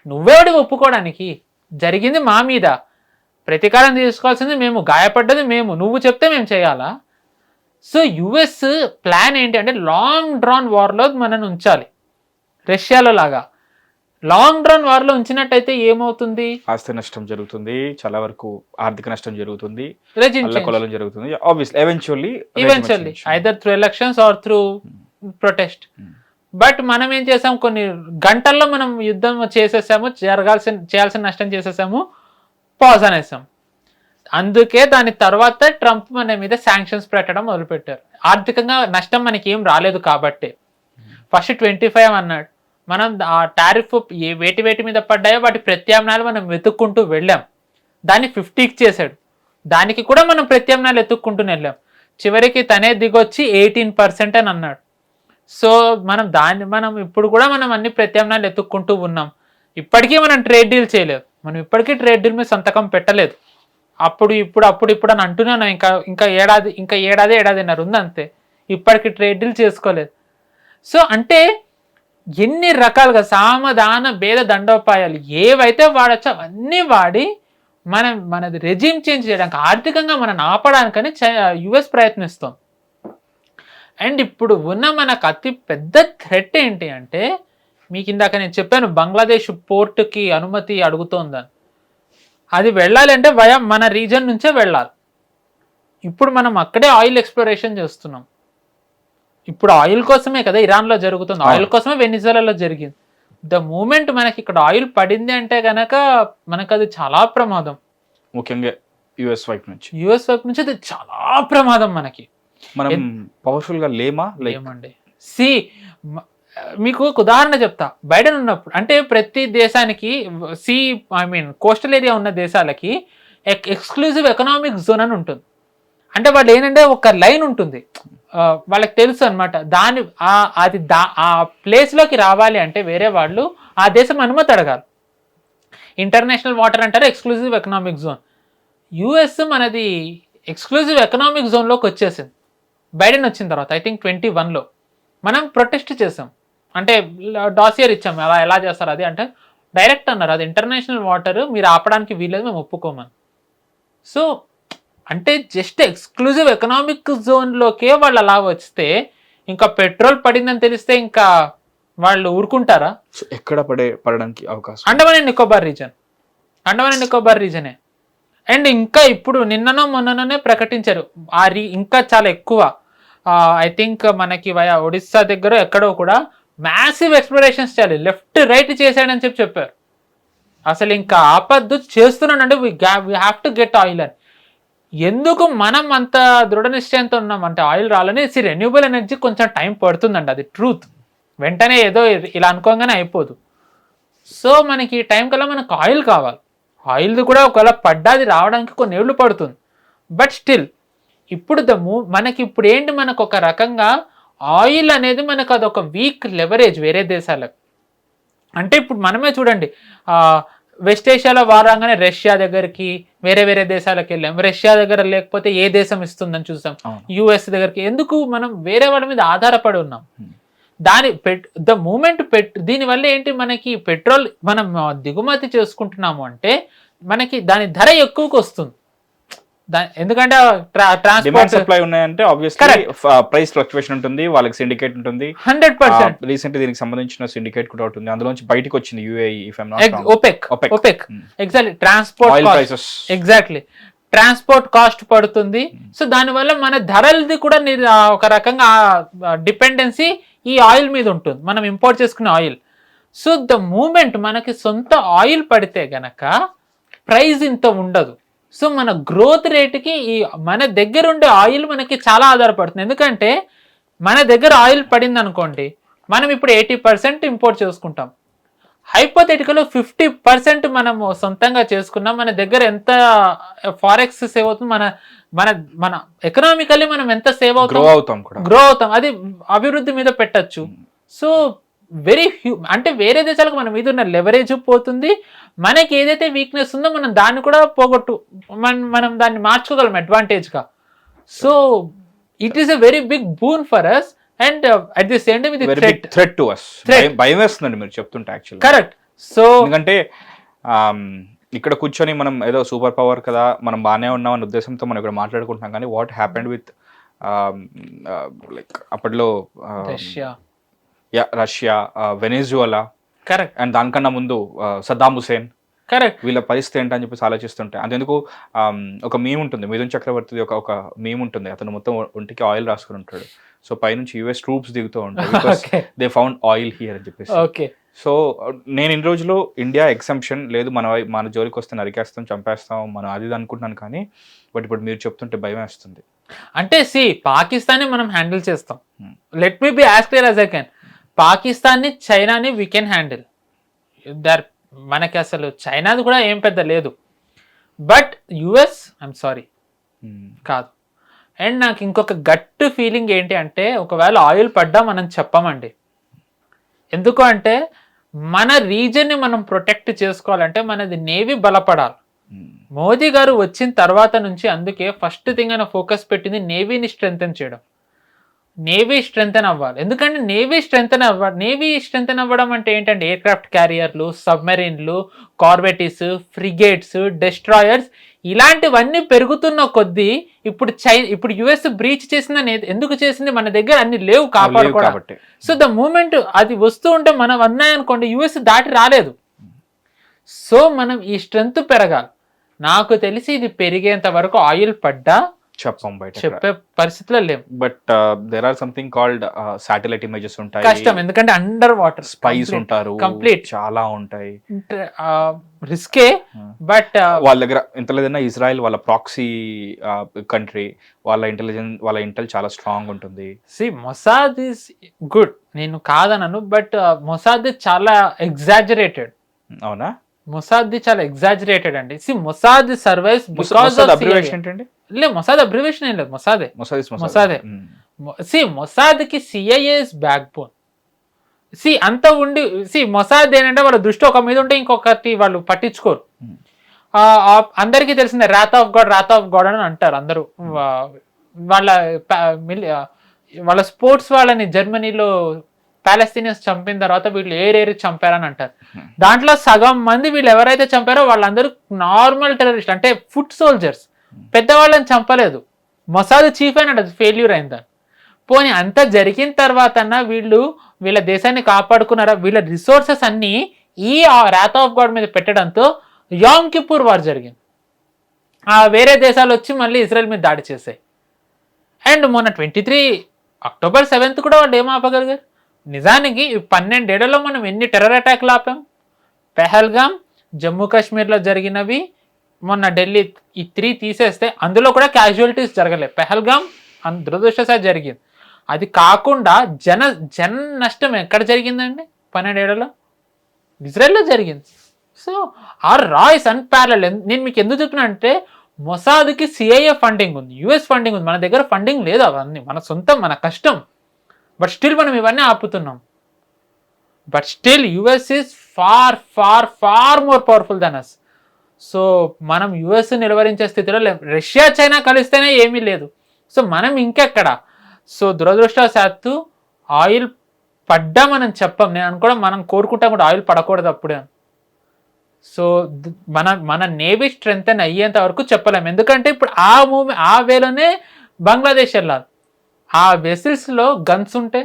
నువ్వెవడి ఒప్పుకోవడానికి? జరిగింది మా మీద, ప్రతీకారం తీసుకోవాల్సింది మేము, గాయపడ్డది మేము, నువ్వు చెప్తే మేము చేయాలా? సో యుఎస్ ప్లాన్ ఏంటి అంటే లాంగ్ డ్రాన్ వార్లో మనల్ని ఉంచాలి, రష్యాలో లాగా. లాంగ్ డ్రాన్ వార్లో ఉంచినట్టయితే ఏమవుతుంది? ఆస్తి నష్టం జరుగుతుంది, చాలా వరకు ఆర్థిక నష్టం జరుగుతుంది, జరుగుతుంది. Eventually either through elections or through protest. But మనం ఏం చేసాం, కొన్ని గంటల్లో మనం యుద్ధం చేసేసాము, చేయాల్సిన నష్టం చేసేసాము, పాజ్ అనేసాం. అందుకే దాని తర్వాత ట్రంప్ మన మీద శాంక్షన్స్ పెట్టడం మొదలుపెట్టారు. ఆర్థికంగా నష్టం మనకి ఏం రాలేదు కాబట్టి. ఫస్ట్ 25 అన్నాడు, మనం ఆ టారిఫ్ వేటి మీద పడ్డాయో వాటి ప్రత్యామ్నాయాలు మనం వెతుక్కుంటూ వెళ్ళాం. దాన్ని 50కి చేశాడు, దానికి కూడా మనం ప్రత్యామ్నాయాలు వెతుక్కుంటూ వెళ్ళాం. చివరికి తనే దిగొచ్చి 18% అని అన్నాడు. సో మనం ఇప్పుడు కూడా మనం అన్ని ప్రత్యామ్నాయాలు వెతుక్కుంటూ ఉన్నాం. ఇప్పటికీ మనం ట్రేడ్ డీల్ చేయలేదు, మనం ఇప్పటికీ ట్రేడ్ డీల్ మీద సంతకం పెట్టలేదు. అప్పుడు అని అంటున్నాను. ఇంకా ఏడాదిన్నర ఉంది అంతే, ఇప్పటికి ట్రేడ్ డీల్ చేసుకోలేదు. సో అంటే ఎన్ని రకాలుగా సామధాన భేద దండోపాయాలు ఏవైతే వాడచ్చో అవన్నీ వాడి మనది రెజ్యూమ్ చేంజ్ చేయడానికి, ఆర్థికంగా మనం ఆపడానికని యుఎస్ ప్రయత్నిస్తాం. అండ్ ఇప్పుడు ఉన్న మనకు అతి పెద్ద థ్రెట్ ఏంటి అంటే, మీకు ఇందాక నేను చెప్పాను బంగ్లాదేశ్ పోర్టుకి అనుమతి అడుగుతోందని. అది వెళ్ళాలి అంటే మన రీజన్ నుంచే వెళ్ళాలి. ఇప్పుడు మనం అక్కడే ఆయిల్ ఎక్స్ప్లోరేషన్ చేస్తున్నాం. ఇప్పుడు ఆయిల్ కోసమే కదా ఇరాన్లో జరుగుతుంది, ఆయిల్ కోసమే వెనిజులాలో జరిగింది. ద మూమెంట్ మనకి ఇక్కడ ఆయిల్ పడింది అంటే గనక మనకు అది చాలా ప్రమాదం. ముఖ్యంగా యుఎస్ వైపు నుంచి అది చాలా ప్రమాదం. మనకి మనం పవర్ఫుల్ గా లేమండి. మీకు ఒక ఉదాహరణ చెప్తా. బైడెన్ ఉన్నప్పుడు అంటే ప్రతి దేశానికి కోస్టల్ ఏరియా ఉన్న దేశాలకి ఎక్స్క్లూజివ్ ఎకనామిక్ జోన్ అని ఉంటుంది. అంటే వాళ్ళు ఏంటంటే ఒక లైన్ ఉంటుంది, వాళ్ళకి తెలుసు అనమాట. ఆ ప్లేస్లోకి రావాలి అంటే వేరే వాళ్ళు ఆ దేశం అనుమతి అడగాలి. ఇంటర్నేషనల్ వాటర్ అంటారు ఎక్స్క్లూజివ్ ఎకనామిక్ జోన్. యుఎస్ మనది ఎక్స్క్లూజివ్ ఎకనామిక్ జోన్లోకి వచ్చేసింది బైడెన్ వచ్చిన తర్వాత. I think 21లో మనం ప్రొటెస్ట్ చేసాం, అంటే డాసియర్ ఇచ్చాం ఎలా చేస్తారు అది అంటే. డైరెక్ట్ అన్నారు అది ఇంటర్నేషనల్ వాటర్, మీరు ఆపడానికి వీలేదు, మేము ఒప్పుకోమని. సో అంటే జస్ట్ ఎక్స్క్లూజివ్ ఎకనామిక్ జోన్లోకే వాళ్ళు అలా వస్తే, ఇంకా పెట్రోల్ పడిందని తెలిస్తే ఇంకా వాళ్ళు ఊరుకుంటారా? ఎక్కడ పడడానికి అవకాశం? అండమాన్ అండ్ నికోబార్ రీజనే. అండ్ ఇంకా ఇప్పుడు నిన్ననో మొన్ననే ప్రకటించారు ఇంకా చాలా ఎక్కువ. ఐ థింక్ మనకి ఒడిస్సా దగ్గర ఎక్కడో కూడా మ్యాసివ్ ఎక్స్ప్లోరేషన్స్ చేయాలి, లెఫ్ట్ రైట్ చేశాడని చెప్పారు. అసలు ఇంకా ఆపద్దు, చేస్తున్నానంటే we have to get oil అని. ఎందుకు మనం అంత దృఢ నిశ్చయంతో ఉన్నాం అంటే ఆయిల్ రాలని. రెన్యూబుల్ ఎనర్జీ కొంచెం టైం పడుతుందండి, అది ట్రూత్. వెంటనే ఏదో ఇలా అనుకోగానే అయిపోదు. సో మనకి ఈ టైం కల్లా మనకు ఆయిల్ కావాలి. ఆయిల్ది కూడా ఒకవేళ పడ్డాది రావడానికి కొన్ని ఏళ్ళు పడుతుంది. బట్ స్టిల్ ఇప్పుడు మనకి ఇప్పుడు ఏంటి, మనకు ఒక రకంగా ఆయిల్ అనేది మనకు అదొక వీక్ లెవరేజ్ వేరే దేశాలకు. అంటే ఇప్పుడు మనమే చూడండి, వెస్ట్ ఏషియాలో వారంగానే రష్యా దగ్గరికి వేరే వేరే దేశాలకు వెళ్ళాం. రష్యా దగ్గర లేకపోతే ఏ దేశం ఇస్తుందని చూసాం, యుఎస్ దగ్గరికి. ఎందుకు మనం వేరే వాళ్ళ మీద ఆధారపడి ఉన్నాం. దీనివల్ల ఏంటి, మనకి పెట్రోల్ మనం దిగుమతి చేసుకుంటున్నాము అంటే మనకి దాని ధర ఎక్కువకి వస్తుంది. ఎందుకంటే ట్రాన్స్పోర్ట్ సప్లై ఉన్నాయంటే ఆబ్వియస్లీ ప్రైస్ ఫ్లక్చువేషన్ ఉంటుంది, వాళ్ళకి సిండికేట్ ఉంటుంది. 100% రీసెంట్ దీనికి సంబంధించిన సిండికేట్ కూడా ఉంటుంది, అందులోంచి బయటకు వచ్చింది UAE, OPEC. Exactly transport exactly transport cost పడుతుంది. సో దానివల్ల మన ధరలది కూడా ఒక రకంగా డిపెండెన్సీ ఈ ఆయిల్ మీద ఉంటుంది, మనం ఇంపోర్ట్ చేసుకునే ఆయిల్. సో ద మూమెంట్ మనకి సొంత ఆయిల్ పడితే గనక ప్రైస్ ఇంత ఉండదు. సో మన గ్రోత్ రేటుకి మన దగ్గర ఉండే ఆయిల్ మనకి చాలా ఆధారపడుతుంది. ఎందుకంటే మన దగ్గర ఆయిల్ పడింది అనుకోండి, మనం ఇప్పుడు 80% ఇంపోర్ట్ చేసుకుంటాం. హైపోథెటికల్ 50% మనము సొంతంగా చేసుకున్నాం, మన దగ్గర ఎంత ఫారెక్స్ సేవ్ అవుతుంది, మన మన ఎకనామికల్లీ మనం ఎంత సేవ్ అవుతాం, గ్రో అవుతాం, అది అభివృద్ధి మీద పెట్టచ్చు. సో అంటే వేరే దేశాలకు మన మీద ఉన్న లెవరేజ్ పోతుంది, మనకి ఏదైతే వీక్నెస్ ఉందో మనం దాన్ని కూడా మనం దాన్ని మార్చుకోగలం అడ్వాంటేజ్గా. So it is a very big boon for us and at the same time ఇది థ్రెట్ టు us. భయం వేస్తుందండి మీరు చెప్తుంటే యాక్చువల్లీ. కరెక్ట్. సో ఎందుకంటే ఇక్కడ కూర్చొని మనం ఏదో సూపర్ పవర్ కదా, మనం బాగానే ఉన్నాం అనే ఉద్దేశంతో మనం ఇక్కడ మాట్లాడుకుంటున్నాం, కానీ వాట్ హ్యాపెండ్ విత్ లైక్ అప్పట్లో రష్యా, వెనెజువలా, కరెక్ట్, అండ్ దానికన్నా ముందు సద్దాం హుసేన్, కరెక్ట్, వీళ్ళ పరిస్థితి ఏంటని చెప్పేసి ఆలోచిస్తుంటాయి. అంతెందుకు ఒక మీమ్ ఉంటుంది, మిథున్ చక్రవర్తిది ఒక మీమ్ ఉంటుంది, అతను మొత్తం ఒంటికి ఆయిల్ రాసుకుని ఉంటాడు. సో పైనుంచి యుఎస్ ట్రూప్స్ దిగుతూ ఉంటాయి, దే ఫౌండ్ ఆయిల్ హియర్ అని చెప్పేసి. సో నేను ఇన్ని రోజులు ఇండియా ఎగ్జంప్షన్ లేదు, మన జోలికి వస్తే నరికేస్తాం, చంపేస్తాం, మనం అది అనుకుంటున్నాను. కానీ బట్ ఇప్పుడు మీరు చెప్తుంటే భయం వేస్తుంది. అంటే పాకిస్తాన్ని మనం హ్యాండిల్ చేస్తాం. Let me be as clear as I can. పాకిస్తాన్ని, చైనాని వీ కెన్ హ్యాండిల్. మనకి అసలు చైనాది కూడా ఏం పెద్ద లేదు. బట్ యుఎస్ ఐఎమ్ సారీ కాదు. అండ్ నాకు ఇంకొక గట్ ఫీలింగ్ ఏంటి అంటే, ఒకవేళ ఆయిల్ పడ్డా మనం చెప్పమండి. ఎందుకు అంటే మన రీజన్ని మనం ప్రొటెక్ట్ చేసుకోవాలంటే మనది నేవీ బలపడాలి. మోదీ గారు వచ్చిన తర్వాత నుంచి అందుకే ఫస్ట్ థింగ్ ఆయన ఫోకస్ పెట్టింది నేవీని స్ట్రెంథెన్ చేయడం. నేవీ స్ట్రెంథెన్ అవ్వాలి. ఎందుకంటే నేవీ స్ట్రెంథెన్ అవ్వడం అంటే ఏంటంటే ఎయిర్ క్రాఫ్ట్ క్యారియర్లు, సబ్మెరీన్లు, కార్బెటిస్, ఫ్రిగేట్స్, డెస్ట్రాయర్స్ ఇలాంటివన్నీ పెరుగుతున్న కొద్దీ ఇప్పుడు యుఎస్ బ్రీచ్ చేసిందని ఎందుకు చేసింది, మన దగ్గర అన్ని లేవు కాపాడుకోవడం. సో ద మూమెంట్ అది వస్తూ ఉంటే మనం అన్నాయనుకోండి, యుఎస్ దాటి రాలేదు. సో మనం ఈ స్ట్రెంత్ పెరగాలి. నాకు తెలిసి ఇది పెరిగేంత వరకు ఆయిల్ పడ్డా చెప్పే పరిస్థితిలో లేవు. But there are something called satellite images ఉంటాయి, కష్టం. ఎందుకంటే అండర్ వాటర్ స్పైస్ ఉంటారు, కంప్లీట్ చాలా ఉంటాయి, రిస్కే. బట్ వాళ్ళ దగ్గర ఇంత లేదన్నా ఇజ్రాయెల్ వాళ్ళ ప్రాక్సీ కంట్రీ, వాళ్ళ ఇంటెల్ చాలా స్ట్రాంగ్ ఉంటుంది. మొసాద్ ఈస్ గుడ్, నేను కాదనను, బట్ మొసాద్ చాలా ఎగ్జాజరేటెడ్. అవునా? మొసాద్ చాలా ఎగ్జాజరేటెడ్ అండి. మొసాద్ సర్వైవ్స్ బికాజ్ ఆఫ్ ఏంటండి? లేదు, మొసాద్ అబ్రివేషన్ ఏం లేదు, మొసాదే. మొసాద్కి సిఐఏ ఇస్ బ్యాక్ బోన్. అంత ఉండి మొసాద్ ఏంటంటే వాళ్ళ దృష్టి ఒక మీద ఉంటే ఇంకొకటి వాళ్ళు పట్టించుకోరు. అందరికీ తెలిసిందే రాత్ ఆఫ్ గాడ్ అని అంటారు అందరూ. వాళ్ళ స్పోర్ట్స్ వాళ్ళని జర్మనీలో పాలస్తీనియన్స్ చంపిన తర్వాత వీళ్ళు ఏరేరి చంపారని అంటారు. దాంట్లో సగం మంది వీళ్ళు ఎవరైతే చంపారో వాళ్ళందరూ నార్మల్ టెర్రరిస్ట్, అంటే ఫుట్ సోల్జర్స్, పెద్దవాళ్ళని చంపలేదు. మొసాద్ చీఫ్ అయినా ఫెయిల్యూర్ అయిందని. పోనీ అంతా జరిగిన తర్వాత వీళ్ళ దేశాన్ని కాపాడుకున్నారా? వీళ్ళ రిసోర్సెస్ అన్ని ఈ రాత్ ఆఫ్ గాడ్ మీద పెట్టడంతో యామ్ కిప్పూర్ వార్ జరిగింది. వేరే దేశాలు వచ్చి మళ్ళీ ఇజ్రాయెల్ మీద దాడి చేశాయి. అండ్ మొన్న 23 అక్టోబర్ 7th కూడా వాళ్ళు ఏం ఆపగలిగారు? నిజానికి 12 ఏళ్లలో మనం ఎన్ని టెర్రర్ అటాక్లు ఆపాం? పెహల్గాం, జమ్మూ కాశ్మీర్లో జరిగినవి, మొన్న ఢిల్లీ, ఈ 3 తీసేస్తే అందులో కూడా క్యాజువాలిటీస్ జరగలేదు. పెహల్గాం దురదృష్టవశాత్తు జరిగింది. అది కాకుండా జన నష్టం ఎక్కడ జరిగిందండి? 12 ఏళ్లలో ఇజ్రాయెల్లో జరిగింది. So are rise unparalleled. నేను మీకు ఎందుకు చెప్తున్నా అంటే మొసాద్కి సిఐఏ ఫండింగ్ ఉంది, యుఎస్ ఫండింగ్ ఉంది, మన దగ్గర ఫండింగ్ లేదు. అవన్నీ మన సొంతం, మన కష్టం. బట్ స్టిల్ మనం ఇవన్నీ ఆపుతున్నాం. But still US is far far far more powerful than us. So మనం యుఎస్ నిలువరించే స్థితిలో లేం. రష్యా చైనా కలిస్తేనే ఏమీ లేదు. సో మనం ఇంకెక్కడ? సో దురదృష్టవశాత్తు ఆయిల్ పడ్డా మనం చెప్పం. నేను అనుకోవడం మనం కోరుకుంటాం కూడా ఆయిల్ పడకూడదు అప్పుడే. సో మన నేవీ స్ట్రెంగ్ అయ్యేంత వరకు చెప్పలేము. ఎందుకంటే ఇప్పుడు ఆ వేలోనే బంగ్లాదేశ్ వెళ్ళాలి. ఆ వెసిల్స్లో గన్స్ ఉంటే,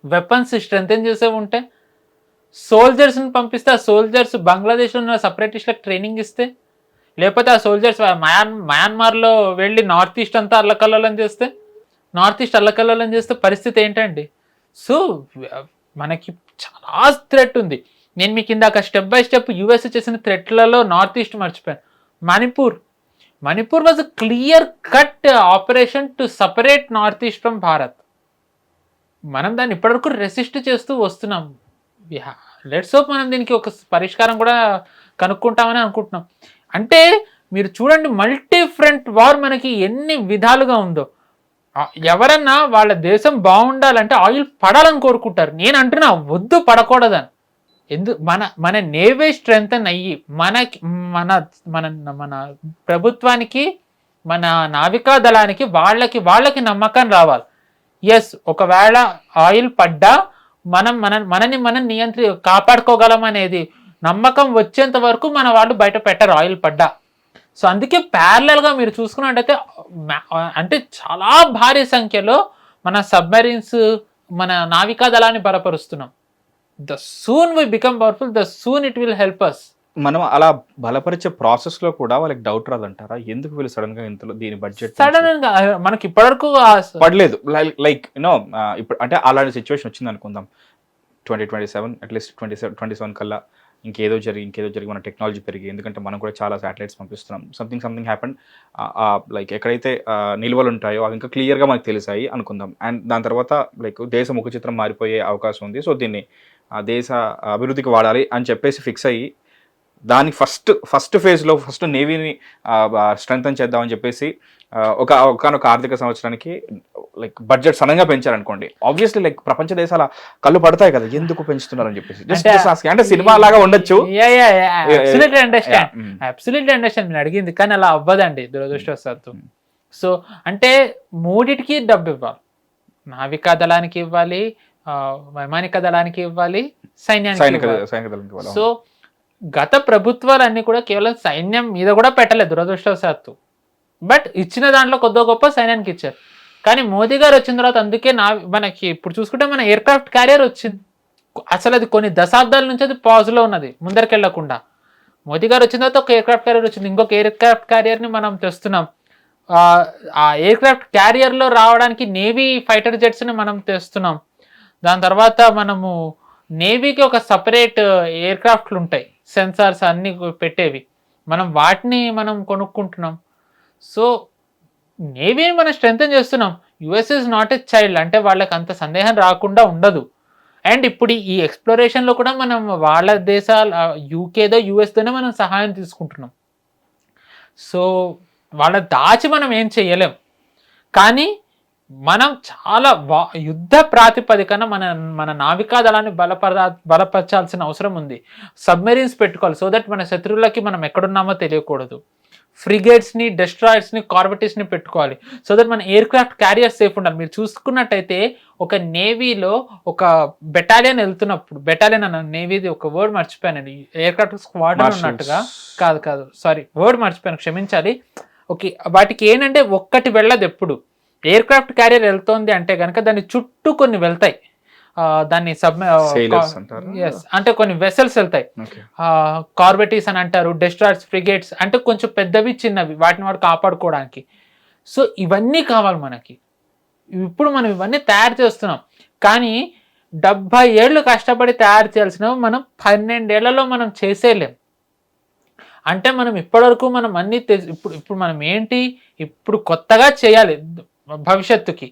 వెపన్స్ స్ట్రెంగ్ చేసే ఉంటే, సోల్జర్స్ని పంపిస్తే ఆ సోల్జర్స్ బంగ్లాదేశ్లో ఉన్న సపరేటిస్ట్లకు ట్రైనింగ్ ఇస్తే, లేకపోతే ఆ సోల్జర్స్ మయన్మార్లో వెళ్ళి నార్త్ ఈస్ట్ అంతా అల్లకల్లోలం చేస్తే పరిస్థితి ఏంటండి? సో మనకి చాలా థ్రెట్ ఉంది. నేను మీకు ఇందాక స్టెప్ బై స్టెప్ యూఎస్ చేసిన థ్రెట్లలో నార్త్ ఈస్ట్ మర్చిపోయాను. Manipur was a clear cut operation to separate north east from Bharat. మనం దాన్ని ఇప్పటివరకు రెసిస్ట్ చేస్తూ వస్తున్నాం. లెట్స్ హోప్ మనం దీనికి ఒక పరిష్కారం కూడా కనుక్కుంటామని అనుకుంటున్నాం. అంటే మీరు చూడండి, మల్టీ ఫ్రంట్ వార్ మనకి ఎన్ని విధాలుగా ఉందో. ఎవరన్నా వాళ్ళ దేశం బాగుండాలంటే ఆయిల్ పడాలని కోరుకుంటారు. నేను అంటున్నా వద్దు, పడకూడదని. మన నేవీ స్ట్రెంగ్ అయ్యి మన ప్రభుత్వానికి, మన నావికా దళానికి వాళ్ళకి నమ్మకం రావాలి. ఎస్, ఒకవేళ ఆయిల్ పడ్డా మనని కాపాడుకోగలం అనేది నమ్మకం వచ్చేంత వరకు మన వాళ్ళు బయట పెట్టరు ఆయిల్ పడ్డా. సో అందుకే ప్యారలల్గా మీరు చూసుకున్నట్టయితే అంటే చాలా భారీ సంఖ్యలో మన సబ్మెరీన్స్, మన నావికా దళాన్ని బలపరుస్తున్నాం. The soon we become powerful, the soon it will help us. మనం అలా బలపరిచే ప్రాసెస్ లో కూడా వాళ్ళకి డౌట్ రాదంటారా? ఎందుకు వీళ్ళు సడన్ గా ఇంతలో దీని బడ్జెట్ సడన్ గా మనకి ఇప్పటివరకు పడలేదు? లైక్ ఇప్పుడు అంటే అలాంటి సిచ్యువేషన్ వచ్చింది అనుకుందాం, 2027 అట్లీస్ట్ 2027 కల్లా ఇంకేదో జరిగి మన టెక్నాలజీ పెరిగి, ఎందుకంటే మనం కూడా చాలా శాటిలైట్స్ పంపిస్తున్నాం, సంథింగ్ హ్యాపెన్, లైక్ ఎక్కడైతే నిల్వలు ఉంటాయో అవి ఇంకా క్లియర్గా మనకు తెలిసాయి అనుకుందాం. అండ్ దాని తర్వాత లైక్ దేశ ముఖ చిత్రం మారిపోయే అవకాశం ఉంది. సో దీన్ని దేశ అభివృద్ధికి వాడాలి అని చెప్పేసి ఫిక్స్ అయ్యి దాని ఫస్ట్ ఫేజ్లో ఫస్ట్ నేవీని స్ట్రెంగ్తన్ చేద్దామని చెప్పేసి ఒకనొక ఆర్థిక సంవత్సరానికి లైక్ బడ్జెట్ సడన్గా పెంచారనుకోండి, ఆబ్వియస్లీ లైక్ ప్రపంచ దేశాల కళ్ళు పడతాయి కదా, ఎందుకు పెంచుతున్నారని చెప్పేసి. అంటే సినిమా లాగా ఉండొచ్చు. అబ్సల్యూట్లీ అండర్స్టాండ్ మీరు అడిగింది, కానీ అలా అవ్వదండి దురదృష్టవశాత్తు. సో అంటే మూడిటికి డబ్బు ఇవ్వాలి, నావికా దళానికి ఇవ్వాలి, వైమానిక దళానికి ఇవ్వాలి, సైన్యానికి. సో గత ప్రభుత్వాలన్నీ కూడా కేవలం సైన్యం మీద కూడా పెట్టలేదు దురదృష్టవశాత్తు. బట్ ఇచ్చిన దాంట్లో కొద్ది గొప్ప సైన్యానికి ఇచ్చారు. కానీ మోదీ గారు వచ్చిన తర్వాత అందుకే మనకి ఇప్పుడు చూసుకుంటే మన ఎయిర్ క్రాఫ్ట్ క్యారియర్ వచ్చింది. అసలు అది కొన్ని దశాబ్దాల నుంచి అది పాజ్లో ఉన్నది, ముందరికెళ్లకుండా. మోదీ గారు వచ్చిన తర్వాత ఒక ఎయిర్ క్రాఫ్ట్ క్యారియర్ వచ్చింది, ఇంకొక ఎయిర్ క్రాఫ్ట్ క్యారియర్ని మనం తెస్తున్నాం. ఆ ఎయిర్ క్రాఫ్ట్ క్యారియర్లో రావడానికి నేవీ ఫైటర్ జెట్స్ని మనం తెస్తున్నాం. దాని తర్వాత మనము నేవీకి ఒక సపరేట్ ఎయిర్ క్రాఫ్ట్లు ఉంటాయి, సెన్సార్స్ అన్నీ పెట్టేవి, వాటిని మనం కొనుక్కుంటున్నాం. సో నేవీని మనం స్ట్రెంగ్తన్ చేస్తున్నాం. US is not a child, అంటే వాళ్ళకి అంత సందేహం రాకుండా ఉండదు. అండ్ ఇప్పుడు ఈ ఎక్స్ప్లోరేషన్లో కూడా మనం వాళ్ళ దేశాలు యూకేదో యుఎస్తోనే మనం సహాయం తీసుకుంటున్నాం. సో వాళ్ళ దాచి మనం ఏం చేయలేం. కానీ మనం చాలా యుద్ధ ప్రాతిపదికన మన నావికా దళాన్ని బలపరచాల్సిన అవసరం ఉంది. సబ్మెరీన్స్ పెట్టుకోవాలి, సో దట్ మన శత్రువులకి మనం ఎక్కడున్నామో తెలియకూడదు. ఫ్రిగేట్స్ని, డెస్ట్రాయర్స్ని, కార్బెటిస్ని పెట్టుకోవాలి, సో దట్ మన ఎయిర్ క్రాఫ్ట్ క్యారియర్స్ సేఫ్ ఉండాలి. మీరు చూసుకున్నట్టయితే ఒక నేవీలో ఒక బెటాలియన్ వెళ్తున్నప్పుడు, బెటాలియన్ అన్న నేవీది ఒక వర్డ్ మర్చిపోయానండి, ఎయిర్ క్రాఫ్ట్ స్క్వాడ్రన్ ఉన్నట్టుగా, కాదు సారీ వర్డ్ మర్చిపోయాను, క్షమించాలి. ఓకే, వాటికి ఏంటంటే ఒక్కటి వెళ్ళదు ఎప్పుడు. ఎయిర్ క్రాఫ్ట్ క్యారియర్ వెళ్తోంది అంటే కనుక దాని చుట్టూ కొన్ని వెళ్తాయి. దాన్ని Sailors అంటారా? అంటే కొన్ని వెసల్స్ వెళ్తాయి, Okay. కార్బెటీస్ అని అంటారు, డెస్ట్రాయర్స్, ఫ్రిగేట్స్, అంటే కొంచెం పెద్దవి చిన్నవి, వాటిని వాడు కాపాడుకోవడానికి. సో ఇవన్నీ కావాలి మనకి. ఇప్పుడు మనం ఇవన్నీ తయారు చేస్తున్నాం, కానీ 70 ఏళ్ళు కష్టపడి తయారు చేయాల్సినవి మనం 12 ఏళ్లలో మనం చేసేయలేం. అంటే మనం ఇప్పటివరకు మనం అన్ని ఇప్పుడు మనం ఏంటి, ఇప్పుడు కొత్తగా చేయాలి భవిష్యత్తుకి.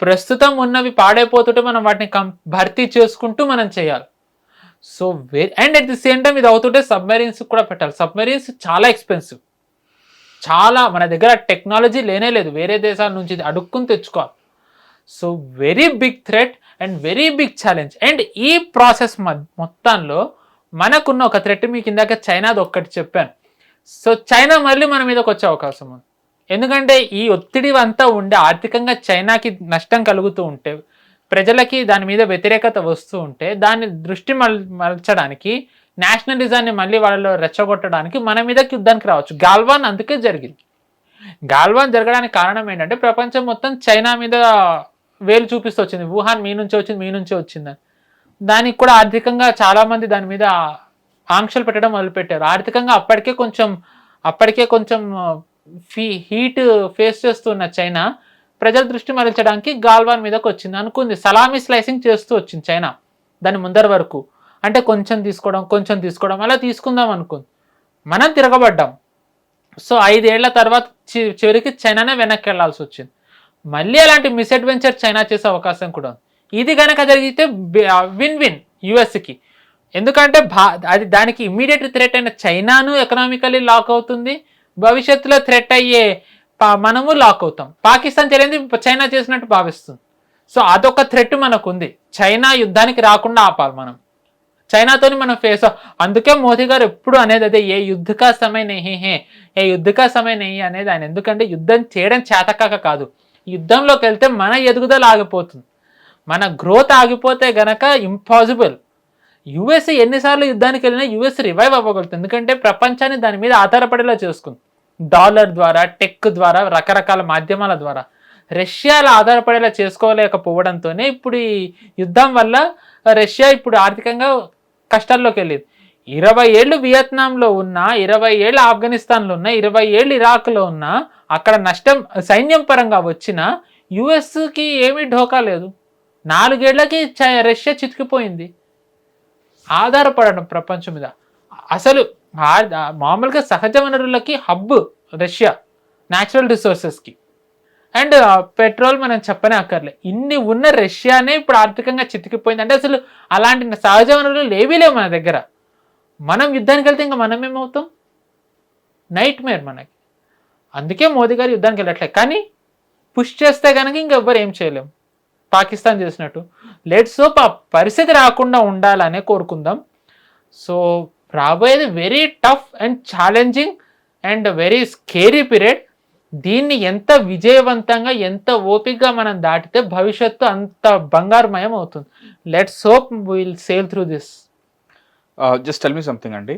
ప్రస్తుతం ఉన్నవి పాడైపోతుంటే మనం వాటిని భర్తీ చేసుకుంటూ మనం చేయాలి. So and at the same time ఇది అవుతుంటే సబ్మెరీన్స్ కూడా పెట్టాలి. సబ్మెరీన్స్ చాలా ఎక్స్పెన్సివ్, చాలా మన దగ్గర టెక్నాలజీ లేనే లేదు, వేరే దేశాల నుంచి అడుక్కుని తెచ్చుకోవాలి. So very big threat and very big challenge. And ఈ ప్రాసెస్ మొత్తంలో మనకున్న ఒక థ్రెట్, మీకు ఇందాక చైనాది ఒక్కటి చెప్పాను. సో చైనా మళ్ళీ మన మీదకి వచ్చే అవకాశం ఉంది, ఎందుకంటే ఈ ఒత్తిడి అంతా ఉండే ఆర్థికంగా చైనాకి నష్టం కలుగుతూ ఉంటే, ప్రజలకి దాని మీద వ్యతిరేకత వస్తూ ఉంటే, దాన్ని దృష్టి మలచడానికి, నేషనలిజాన్ని మళ్ళీ వాళ్ళలో రెచ్చగొట్టడానికి మన మీదకి యుద్ధానికి రావచ్చు. గాల్వాన్ అందుకే జరిగింది. గాల్వాన్ జరగడానికి కారణం ఏంటంటే ప్రపంచం మొత్తం చైనా మీద వేలు చూపిస్తూ వచ్చింది, వుహాన్ మీ నుంచి వచ్చిందని. దానికి కూడా ఆర్థికంగా చాలామంది దాని మీద ఆంక్షలు పెట్టడం మొదలుపెట్టారు. ఆర్థికంగా అప్పటికే కొంచెం హీట్ ఫేస్ చేస్తున్న చైనా ప్రజల దృష్టి మరల్చడానికి గాల్వాన్ మీదకి వచ్చింది. అనుకుంది సలామీ స్లైసింగ్ చేస్తూ వచ్చింది చైనా దాని ముందర వరకు, అంటే కొంచెం తీసుకోవడం అలా తీసుకుందాం అనుకుంది. మనం తిరగబడ్డాం. సో 5 ఏళ్ల తర్వాత చివరికి చైనానే వెనక్కి వెళ్లాల్సి వచ్చింది. మళ్ళీ అలాంటి మిస్అడ్వెంచర్ చైనా చేసే అవకాశం కూడా ఉంది. ఇది కనుక జరిగితే విన్ విన్ యుఎస్కి, ఎందుకంటే అది దానికి ఇమ్మీడియట్ థ్రెట్ అయిన చైనాను ఎకనామికలీ లాక్ అవుతుంది, భవిష్యత్తులో థ్రెట్ అయ్యే మనము లాక్ అవుతాం. పాకిస్తాన్ తెలియదు చైనా చేసినట్టు భావిస్తుంది. సో అదొక థ్రెట్ మనకు ఉంది. చైనా యుద్ధానికి రాకుండా ఆపాలి మనం, చైనాతోని మనం అందుకే మోదీ గారు ఎప్పుడు అనేది అదే, ఏ యుద్ధకా సమయ నహీ హే, ఏ యుద్ధకా సమయ నహీ అనేది ఆయన. ఎందుకంటే యుద్ధం చేయడం చేతకాక కాదు, యుద్ధంలోకి వెళ్తే మన ఎదుగుదల ఆగిపోతుంది, మన గ్రోత్ ఆగిపోతే గనక ఇంపాసిబుల్. యుఎస్ ఎన్నిసార్లు యుద్ధానికి వెళ్ళినా యుఎస్ రివైవ్ అవ్వగలుగుతుంది, ఎందుకంటే ప్రపంచాన్ని దాని మీద ఆధారపడేలా చేసుకుంది. డాలర్ ద్వారా, టెక్ ద్వారా, రకరకాల మాధ్యమాల ద్వారా. రష్యాలో ఆధారపడేలా చేసుకోలేకపోవడంతోనే ఇప్పుడు ఈ యుద్ధం వల్ల రష్యా ఇప్పుడు ఆర్థికంగా కష్టాల్లోకి వెళ్ళింది. 20 ఏళ్ళు వియత్నాంలో ఉన్నా, 20 ఏళ్ళు ఆఫ్ఘనిస్తాన్లో ఉన్నా, 20 ఏళ్ళు ఇరాక్లో ఉన్నా, అక్కడ నష్టం సైన్యం పరంగా వచ్చినా యుఎస్కి ఏమీ ఢోకా లేదు. 4 ఏళ్లకి రష్యా చితికిపోయింది. ఆధారపడడం ప్రపంచం మీద. అసలు మామూలుగా సహజ వనరులకి హబ్ రష్యా, న్యాచురల్ రిసోర్సెస్కి. అండ్ పెట్రోల్ మనం చెప్పనే అక్కర్లే. ఇన్ని ఉన్న రష్యానే ఇప్పుడు ఆర్థికంగా చితికిపోయింది. అంటే అసలు అలాంటి సహజ వనరులు ఏవీ లేవు మన దగ్గర. మనం యుద్ధానికి వెళ్తే ఇంకా మనం ఏమవుతాం? నైట్ మేర్ మనకి. అందుకే మోదీ గారు యుద్ధానికి వెళ్ళట్లే. కానీ పుష్ చేస్తే కనుక ఇంకెవ్వరు ఏం చేయలేం, పాకిస్తాన్ చేసినట్టు. లెట్స్ హోప్ ఆ పరిస్థితి రాకుండా ఉండాలనే కోరుకుందాం. సో రాబోయేది very tough and challenging and very scary period. దీన్ని ఎంత విజయవంతంగా, ఎంత ఓపికగా మనం దాటితే భవిష్యత్తు అంత బంగారుమయం అవుతుంది. Let's hope will sale through this. Just tell me something అండి,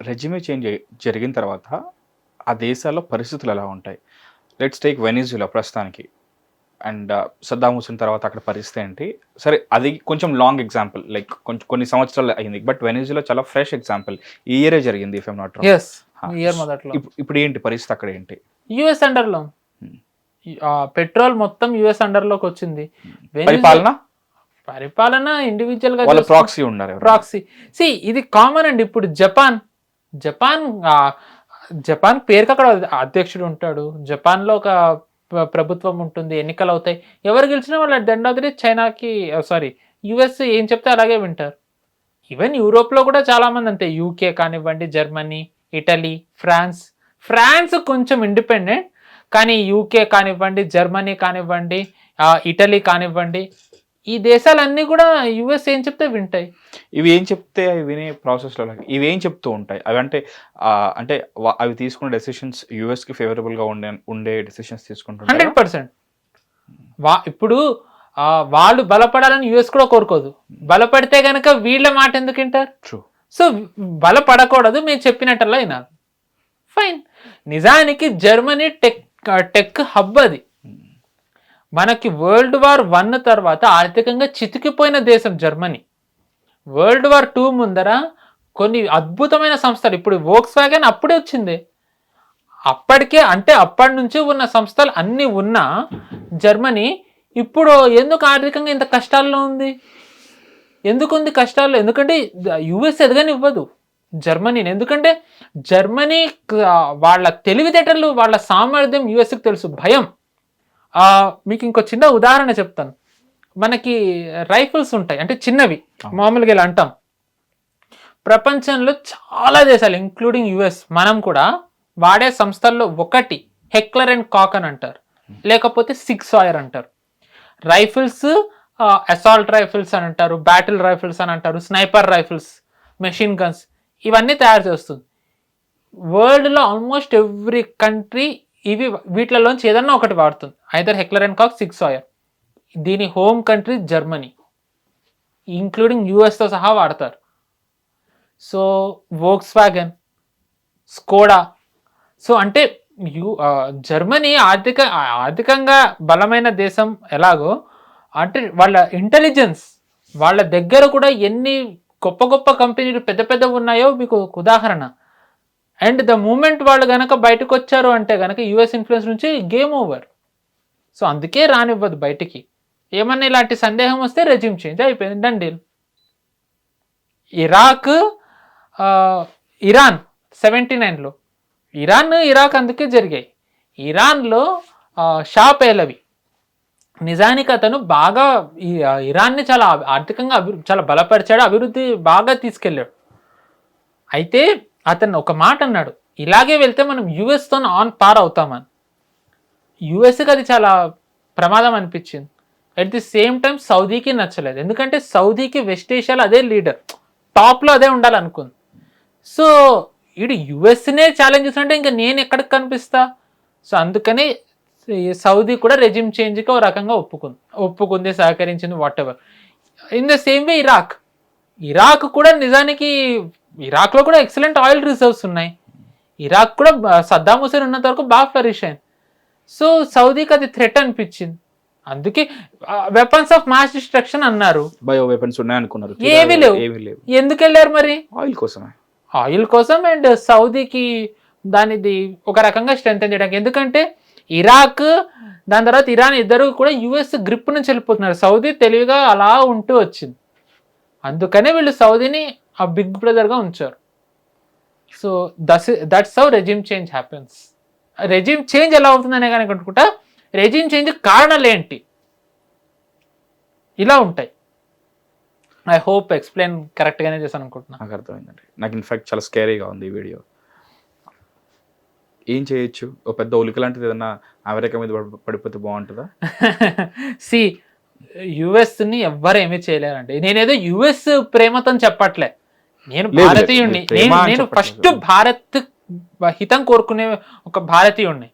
రెజ్యూమే చేంజ్ జరిగిన తర్వాత ఆ దేశాల్లో పరిస్థితులు ఎలా ఉంటాయి? లెట్స్ టేక్ వెనిజులా ప్రస్తుతానికి, అండ్ సద్దాం హుసేన్ తర్వాత అక్కడ పరిస్థితి ఏంటి? సరే అది కొంచెం లాంగ్ ఎగ్జాంపుల్, లైక్ కొన్ని సంవత్సరాలు అయింది, బట్ వెనిజులా చాలా ఫ్రెష్ ఎగ్జాంపుల్. ఈ ఇయరే జరిగింది if I'm not wrong. Year మొదట్లో. ఇప్పుడు ఏంటి పరిస్థితి అక్కడ ఏంటి? యుఎస్ అండర్లో పెట్రోల్ మొత్తం యుఎస్ అండర్లోకి వచ్చింది. పరిపాలన ఇండివిజువల్ గా ప్రాక్సీ ఉన్నారు. సి ఇది కామన్ అండి. ఇప్పుడు జపాన్ పేరుకి అక్కడ అధ్యక్షుడు ఉంటాడు, జపాన్ లో ఒక ప్రభుత్వం ఉంటుంది, ఎన్నికలు అవుతాయి, ఎవరు గెలిచినా వాళ్ళు at the end of the day చైనాకి యుఎస్ ఏం చెప్తే అలాగే వింటారు. ఈవెన్ యూరోప్ లో కూడా చాలా మంది అంతే, యూకే కానివ్వండి, జర్మనీ, ఇటలీ, ఫ్రాన్స్ కొంచెం ఇండిపెండెంట్, కానీ యూకే కానివ్వండి, జర్మనీ కానివ్వండి, ఇటలీ కానివ్వండి, ఈ దేశాలన్నీ కూడా యుఎస్ ఏం చెప్తే వింటాయి. ఇవి ఏం చెప్తే అవి వినే ప్రాసెస్లో ఇవి ఏం చెప్తూ ఉంటాయి అవి? అంటే అవి తీసుకునే డెసిషన్స్ యుఎస్కి ఫేవరబుల్గా ఉండే డెసిషన్స్ తీసుకుంటారు 100%. ఇప్పుడు వాళ్ళు బలపడాలని యుఎస్ కూడా కోరుకోదు. బలపడితే కనుక వీళ్ళ మాట ఎందుకు వింటారు? సో బలపడకూడదు, మేము చెప్పినట్టల్లా వినాలి. ఫైన్. నిజానికి జర్మనీ టెక్ హబ్ అది. మనకి World War I తర్వాత ఆర్థికంగా చితికిపోయిన దేశం జర్మనీ. World War II ముందర కొన్ని అద్భుతమైన సంస్థలు, ఇప్పుడు వోక్స్ వ్యాగన్ అప్పుడే వచ్చింది, అప్పటికే అంటే అప్పటి నుంచి ఉన్న సంస్థలు అన్నీ ఉన్నా జర్మనీ ఇప్పుడు ఎందుకు ఆర్థికంగా ఇంత కష్టాల్లో ఉంది? ఎందుకు ఉంది కష్టాల్లో? ఎందుకంటే యుఎస్ ఎదగనివ్వదు జర్మనీని. ఎందుకంటే జర్మనీ వాళ్ళ తెలివితేటలు, వాళ్ళ సామర్థ్యం యుఎస్కి తెలుసు. భయం. మీకు ఇంకో చిన్న ఉదాహరణ చెప్తాను. మనకి రైఫిల్స్ ఉంటాయి, అంటే చిన్నవి, మామూలుగా ఇలా అంటాం. ప్రపంచంలో చాలా దేశాలు ఇంక్లూడింగ్ యుఎస్, మనం కూడా వాడే సంస్థల్లో ఒకటి హెక్లర్ అండ్ కాక్ అని అంటారు, లేకపోతే సిక్స్ ఫైర్ అంటారు. రైఫిల్స్ అసాల్ట్ రైఫిల్స్ అని అంటారు, బ్యాటిల్ రైఫిల్స్ అని అంటారు, స్నైపర్ రైఫిల్స్, మెషిన్ గన్స్, ఇవన్నీ తయారు చేస్తుంది. వరల్డ్లో ఆల్మోస్ట్ ఎవ్రీ కంట్రీ వీటిలోంచి ఏదన్నా ఒకటి వాడుతుంది. ఐదర్ హెక్లర్ అండ్ కాక్, సిక్స్ ఫైర్. దీని హోమ్ కంట్రీ జర్మనీ, ఇంక్లూడింగ్ యుఎస్తో సహా వాడతారు. So Volkswagen, Skoda. So అంటే జర్మనీ ఆర్థికంగా బలమైన దేశం ఎలాగో, అంటే వాళ్ళ ఇంటెలిజెన్స్, వాళ్ళ దగ్గర కూడా ఎన్ని గొప్ప గొప్ప కంపెనీలు పెద్ద పెద్దవి ఉన్నాయో మీకు ఒక ఉదాహరణ. అండ్ ద మూమెంట్ వాళ్ళు కనుక బయటకు వచ్చారు అంటే కనుక యుఎస్ ఇన్ఫ్లుయెన్స్ నుంచి గేమ్ ఓవర్. సో అందుకే రానివ్వదు బయటికి. ఏమన్నా ఇలాంటి సందేహం వస్తే రెజ్యూమ్ చేంజ్ అయిపోయింది, డన్ డీల్. ఇరాన్ 79లో ఇరాక్ అందుకే జరిగాయి. ఇరాన్లో షా పేలవి నిజానికి అతను బాగా ఇరాన్ని చాలా ఆర్థికంగా చాలా బలపరిచాడు, అభివృద్ధి బాగా తీసుకెళ్ళాడు. అయితే అతను ఒక మాట అన్నాడు, ఇలాగే వెళ్తే మనం యుఎస్తో ఆన్ పార్ అవుతామని. యుఎస్కి అది చాలా ప్రమాదం అనిపించింది. అట్ ది సేమ్ టైం సౌదీకి నచ్చలేదు, ఎందుకంటే సౌదీకి వెస్ట్ ఏషియాలో అదే లీడర్, టాప్లో అదే ఉండాలనుకుంది. సో ఇది యుఎస్నే ఛాలెంజ్ చేస్తుంటే ఇంకా నేను ఎక్కడికి కనిపిస్తా? సో అందుకని సౌదీ కూడా రెజిమ్ చేంజ్కి ఒక రకంగా ఒప్పుకుంది, సహకరించింది, whatever. In the same way Iraq కూడా నిజానికి ఇరాక్లో కూడా ఎక్సలెంట్ ఆయిల్ రిజర్వ్స్ ఉన్నాయి. ఇరాక్ కూడా సద్దాం హుసేన్ ఉన్నంత వరకు బాగా ఫ్లరిష్ అయింది. సో సౌదీకి అది థ్రెట్ అనిపించింది, అందుకే వెపన్స్ ఆఫ్ మాస్ డిస్ట్రక్షన్ అన్నారు. బయో వెపన్స్ ఉన్నాయనుకున్నారు, ఏమీ లేవు. ఎందుకు వెళ్ళారు మరి? ఆయిల్ కోసం అండ్ సౌదీకి దానిది ఒక రకంగా స్ట్రెంథెన్ చేయడానికి. ఎందుకంటే ఇరాక్ దాని తర్వాత ఇరాన్ ఇద్దరు కూడా యుఎస్ గ్రిప్ నుంచి వెళ్ళిపోతున్నారు. సౌదీ తెలివిగా అలా ఉంటూ వచ్చింది, అందుకనే వీళ్ళు సౌదీని ఆ బిగ్ బ్రదర్గా ఉంచారు. So that's how regime change happens. Regime change ఎలా అవుతుందనే కానీ అనుకుంటా, రెజిమ్ చేంజ్ కారణాలు ఏంటి ఇలా ఉంటాయి. ఐ హోప్ ఎక్స్ప్లెయిన్ కరెక్ట్గానే చేశాను అనుకుంటున్నా. నాకు అర్థమైందండి. నాకు ఇన్ఫాక్ట్ చాలా స్కేరీగా ఉంది ఈ వీడియో. ఏం చేయొచ్చు? ఒక పెద్ద ఉలిక లాంటిది ఏదన్నా అమెరికా మీద పడిపోతే బాగుంటుందా? సి యుఎస్ని ఎవ్వరు ఏమీ చేయలేరండి. నేనేదో యుఎస్ ప్రేమతో చెప్పట్లే, నేను భారతీయుణ్ణి, నేను ఫస్ట్ భారత్ హితం కోరుకునే ఒక భారతీయుణ్ణి.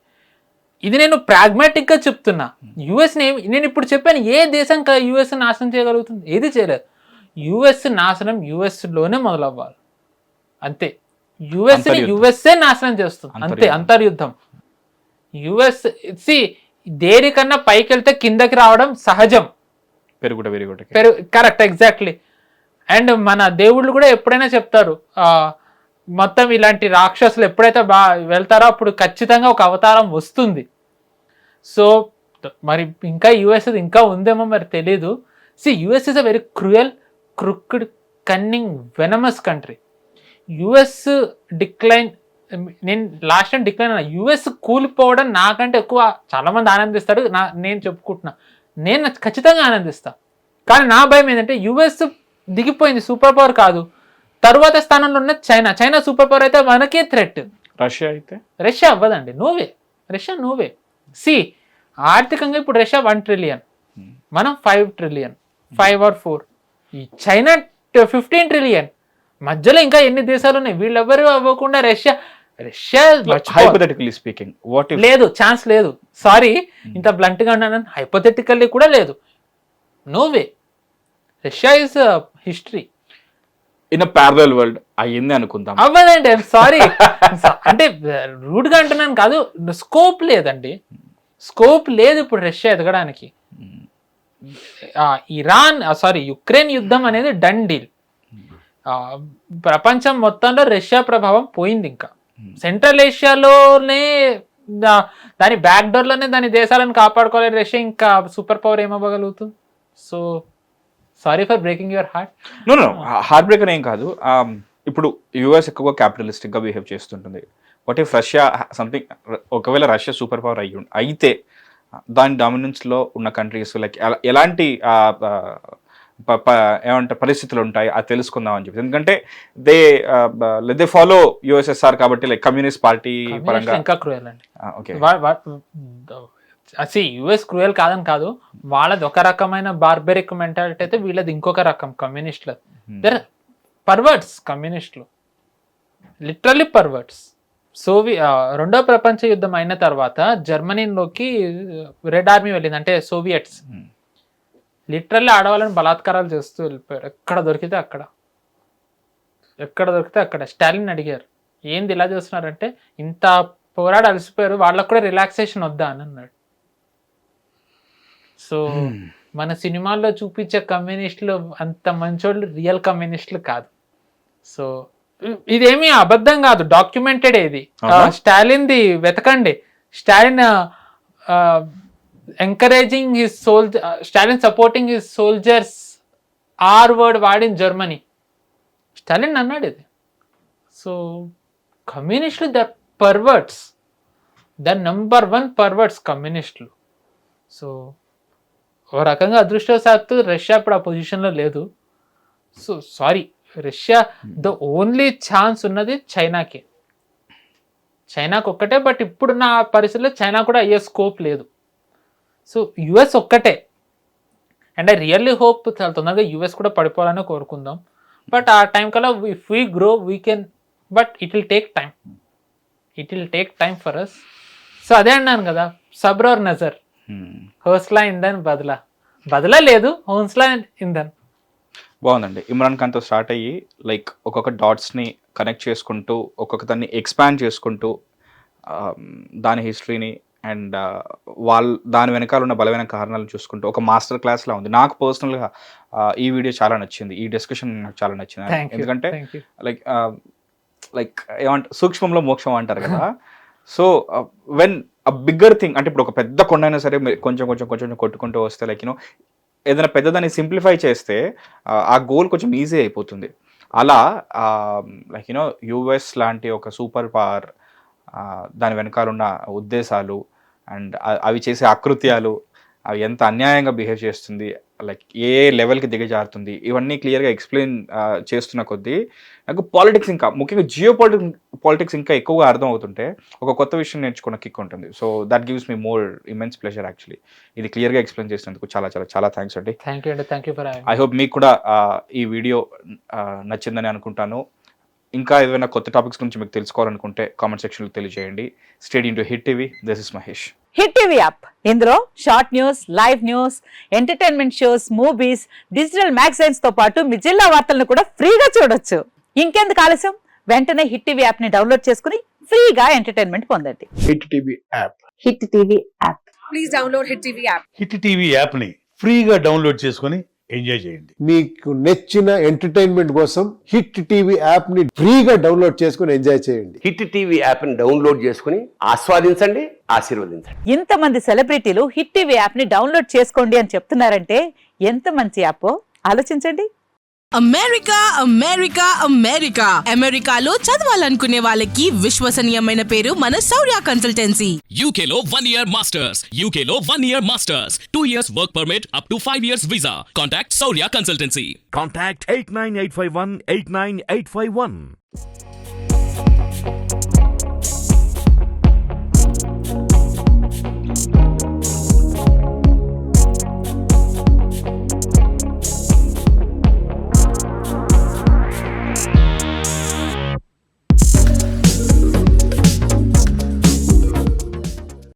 ఇది నేను ప్రాగ్మాటిక్ గా చెప్తున్నా. యుఎస్ నేను ఇప్పుడు చెప్పాను, ఏ దేశం యుఎస్ నాశనం చేయగలుగుతుంది? ఏది చేయలేదు. యుఎస్ నాశనం యుఎస్ లోనే మొదలవ్వాలి, అంతే. యుఎస్ఏ నాశనం చేస్తుంది, అంతే. అంతర్యుద్ధం. యుఎస్ దేనికన్నా పైకి వెళ్తే కిందకి రావడం సహజం, కరెక్ట్, ఎగ్జాక్ట్లీ. అండ్ మన దేవుళ్ళు కూడా ఎప్పుడైనా చెప్తారు, మొత్తం ఇలాంటి రాక్షసులు ఎప్పుడైతే వెళ్తారో అప్పుడు ఖచ్చితంగా ఒక అవతారం వస్తుంది. సో మరి ఇంకా యుఎస్ ఇంకా ఉందేమో మరి తెలీదు. US is a very cruel, crooked, cunning, venomous country. US decline, నేను లాస్ట్ టైం డిక్లైన్ అన్నా. యుఎస్ కూలిపోవడం నాకంటే ఎక్కువ చాలా మంది ఆనందిస్తారు, నేను చెప్పుకుంటున్నా, నేను ఖచ్చితంగా ఆనందిస్తా. కానీ నా భయం ఏంటంటే యుఎస్ దిగిపోయింది, సూపర్ పవర్ కాదు. తరువాత స్థానంలో ఉన్న చైనా సూపర్ పవర్ అయితే మనకే థ్రెట్. రష్యా అవ్వదండి, నోవే. రష్యా నోవే. ఆర్థికంగా ఇప్పుడు రష్యా 1 ట్రిలియన్, మనం 5 ట్రిలియన్, 5 or 4. ఈ చైనా 15 ట్రిలియన్. మధ్యలో ఇంకా ఎన్ని దేశాలు ఉన్నాయి? వీళ్ళెవ్వరూ అవ్వకుండా రష్యా లేదు, ఛాన్స్ లేదు. సారీ ఇంత బ్లంట్ గా ఉన్నాను, హైపోథెటికల్లీ కూడా లేదు, no way. Russia is history in a parallel world అయ్యింది అనుకుందాం. అవ్వదండి, ఐఎమ్ సారీ. అంటే రూడ్ గా అంటున్నాను కాదు, స్కోప్ లేదండి. స్కోప్ లేదు ఇప్పుడు రష్యా ఎదగడానికి. యుక్రెయిన్ యుద్ధం అనేది డన్ డీల్. ప్రపంచం మొత్తంలో రష్యా ప్రభావం పోయింది. ఇంకా సెంట్రల్ ఏషియాలోనే దాని బ్యాక్ డోర్ లోనే దాని దేశాలను కాపాడుకోలేదు రష్యా, ఇంకా సూపర్ పవర్ ఏమవ్వగలుగుతుంది? So sorry for breaking your heart. No heartbreaker ఏం కాదు. ఇప్పుడు యుఎస్ ఎక్కువగా క్యాపిటలిస్టిక్ గా బిహేవ్ చేస్తుంటుంది. వాట్ ఇఫ్ రష్యా సంథింగ్, ఒకవేళ రష్యా సూపర్ పవర్ అయితే దాని డామినెన్స్ లో ఉన్న కంట్రీస్ లైక్ ఎలాంటి ఏమంటారు పరిస్థితులు ఉంటాయి అది తెలుసుకుందాం అని చెప్పి. ఎందుకంటే దే ఫాలో యుఎస్ఎస్ఆర్ కాబట్టి లైక్ కమ్యూనిస్ట్ పార్టీ పరంగా ఇంకా క్రూయల్ అండి. ఓకే, యుఎస్ క్రూయల్ కాదని కాదు, వాళ్ళది ఒక రకమైన బార్బెరిక్ మెంటాలిటీ అయితే వీళ్ళది ఇంకొక రకం. కమ్యూనిస్టులు పర్వర్ట్స్, కమ్యూనిస్టులు లిటరల్లీ పర్వర్ట్స్. రెండో ప్రపంచ యుద్ధం అయిన తర్వాత జర్మనీలోకి రెడ్ ఆర్మీ వెళ్ళింది, అంటే సోవియట్స్. లిటరల్లీ ఆడవాళ్ళని బలాత్కారాలు చేస్తూ వెళ్ళిపోయారు. ఎక్కడ దొరికితే అక్కడ. స్టాలిన్ అడిగారు, ఏంది ఇలా చేస్తున్నారంటే, ఇంత పోరాడి అలసిపోయారు, వాళ్ళకు కూడా రిలాక్సేషన్ వద్దా అని అన్నాడు. సో మన సినిమాల్లో చూపించే కమ్యూనిస్టులు అంత మంచోళ్ళు రియల్ కమ్యూనిస్టులు కాదు. సో ఇదేమీ అబద్ధం కాదు, డాక్యుమెంటెడ్. ఇది స్టాలిన్ది వెతకండి. Stalin encouraging his Stalin supporting his soldiers word వాడిన జర్మనీ. స్టాలిన్ అన్నాడు ఇది. సో కమ్యూనిస్టులు the perverts, the number 1 perverts కమ్యూనిస్టులు. సో ఓ రకంగా అదృష్టవశాత్తు రష్యా ఇప్పుడు ఆ పొజిషన్లో లేదు. So sorry, Russia the only chance ఉన్నది చైనాకి. చైనాకి ఒక్కటే. బట్ ఇప్పుడున్న పరిస్థితుల్లో చైనా కూడా అయ్యే స్కోప్ లేదు. సో యుఎస్ ఒక్కటే. అండ్ ఐ రియల్లీ హోప్ చాలా తొందరగా యుఎస్ కూడా పడిపోవాలని కోరుకుందాం. బట్ ఆ టైం కల్లా if we grow we can, but it will take time for us. So అదే అన్నాను కదా, సబ్ర్ और నజర్, హోస్లా ఇంధన్ బదలా లేదు, హోస్లా ఇంధన్. బాగుందండి. ఇమ్రాన్ ఖాన్తో స్టార్ట్ అయ్యి లైక్ ఒక్కొక్క డాట్స్ని కనెక్ట్ చేసుకుంటూ ఒక్కొక్క దాన్ని ఎక్స్పాండ్ చేసుకుంటూ దాని హిస్టరీని అండ్ దాని వెనకాల ఉన్న బలమైన కారణాలను చూసుకుంటూ ఒక మాస్టర్ క్లాస్లా ఉంది. నాకు పర్సనల్గా ఈ వీడియో చాలా నచ్చింది, ఈ డిస్కషన్ నాకు చాలా నచ్చింది. ఎందుకంటే లైక్ ఏమంటారు, సూక్ష్మంలో మోక్షం అంటారు కదా. So when a bigger thing, అంటే ఇప్పుడు ఒక పెద్ద కొండ అయినా సరే కొంచెం కొట్టుకుంటూ వస్తే లైక్ యూనో ఏదైనా పెద్దదాన్ని సింప్లిఫై చేస్తే ఆ గోల్ కొంచెం ఈజీ అయిపోతుంది. అలా లైక్ యూనో యుఎస్ లాంటి ఒక సూపర్ పవర్, దాని వెనకాల ఉన్న ఉద్దేశాలు అండ్ అవి చేసే అకృత్యాలు, అవి ఎంత అన్యాయంగా బిహేవ్ చేస్తుంది, లైక్ ఏ లెవెల్కి దిగజారుతుంది, ఇవన్నీ క్లియర్గా ఎక్స్ప్లెయిన్ చేస్తున్న కొద్దీ నాకు పాలిటిక్స్, ఇంకా ముఖ్యంగా జియో పాలిటిక్స్ ఇంకా ఎక్కువగా అర్థం అవుతుంటే ఒక కొత్త విషయం నేర్చుకున్న కిక్ ఉంటుంది. So that gives me more immense pleasure actually. ఇది క్లియర్గా ఎక్స్ప్లెయిన్ చేసినందుకు చాలా చాలా చాలా థ్యాంక్స్ అండి. Thank you for I hope మీకు కూడా ఈ వీడియో నచ్చిందని అనుకుంటాను. ఇంకా ఏదైనా కొత్త టాపిక్స్ గురించి మీకు తెలుసుకోవాలనుకుంటే కామెంట్ సెక్షన్లో తెలియజేయండి. Stay tuned to hit TV. This is Mahesh. Hit TV app, ఇందులో short news, live news, entertainment shows, movies, digital magazines తో పాటు మీ జిల్లా వార్తలను కూడా ఫ్రీగా చూడొచ్చు. ఇంకెందుకు ఆలస్యం, వెంటనే హిట్ టీవీ యాప్ ని డౌన్లోడ్ చేసుకుని ఫ్రీగా ఎంటర్టైన్మెంట్ పొందండి. Hit TV app. Hit TV app. Please download hit TV app. Hit TV app ని ఫ్రీగా డౌన్లోడ్ చేసుకొని ఎంజాయ్ చేయండి. మీకు నచ్చిన ఎంటర్టైన్మెంట్ కోసం హిట్ టీవీ యాప్ ని ఫ్రీగా డౌన్లోడ్ చేసుకుని ఎంజాయ్ చేయండి. హిట్ టీవీ యాప్ ని డౌన్లోడ్ చేసుకుని ఆస్వాదించండి, ఆశీర్వదించండి. ఇంతమంది సెలబ్రిటీలు హిట్ టీవీ యాప్ ని డౌన్లోడ్ చేసుకోండి అని చెప్తున్నారంటే ఎంత మంచి యాప్ ఆలోచించండి. అమెరికాలో చదవాలనుకునే వాళ్ళకి విశ్వసనీయమైన పేరు మన శౌర్య కన్సల్టెన్సీ. UK లో 1 year masters, UK లో 1 year masters, 2 years work permit up to 5 years visa. Contact Saurya Consultancy. Contact 89851 89851.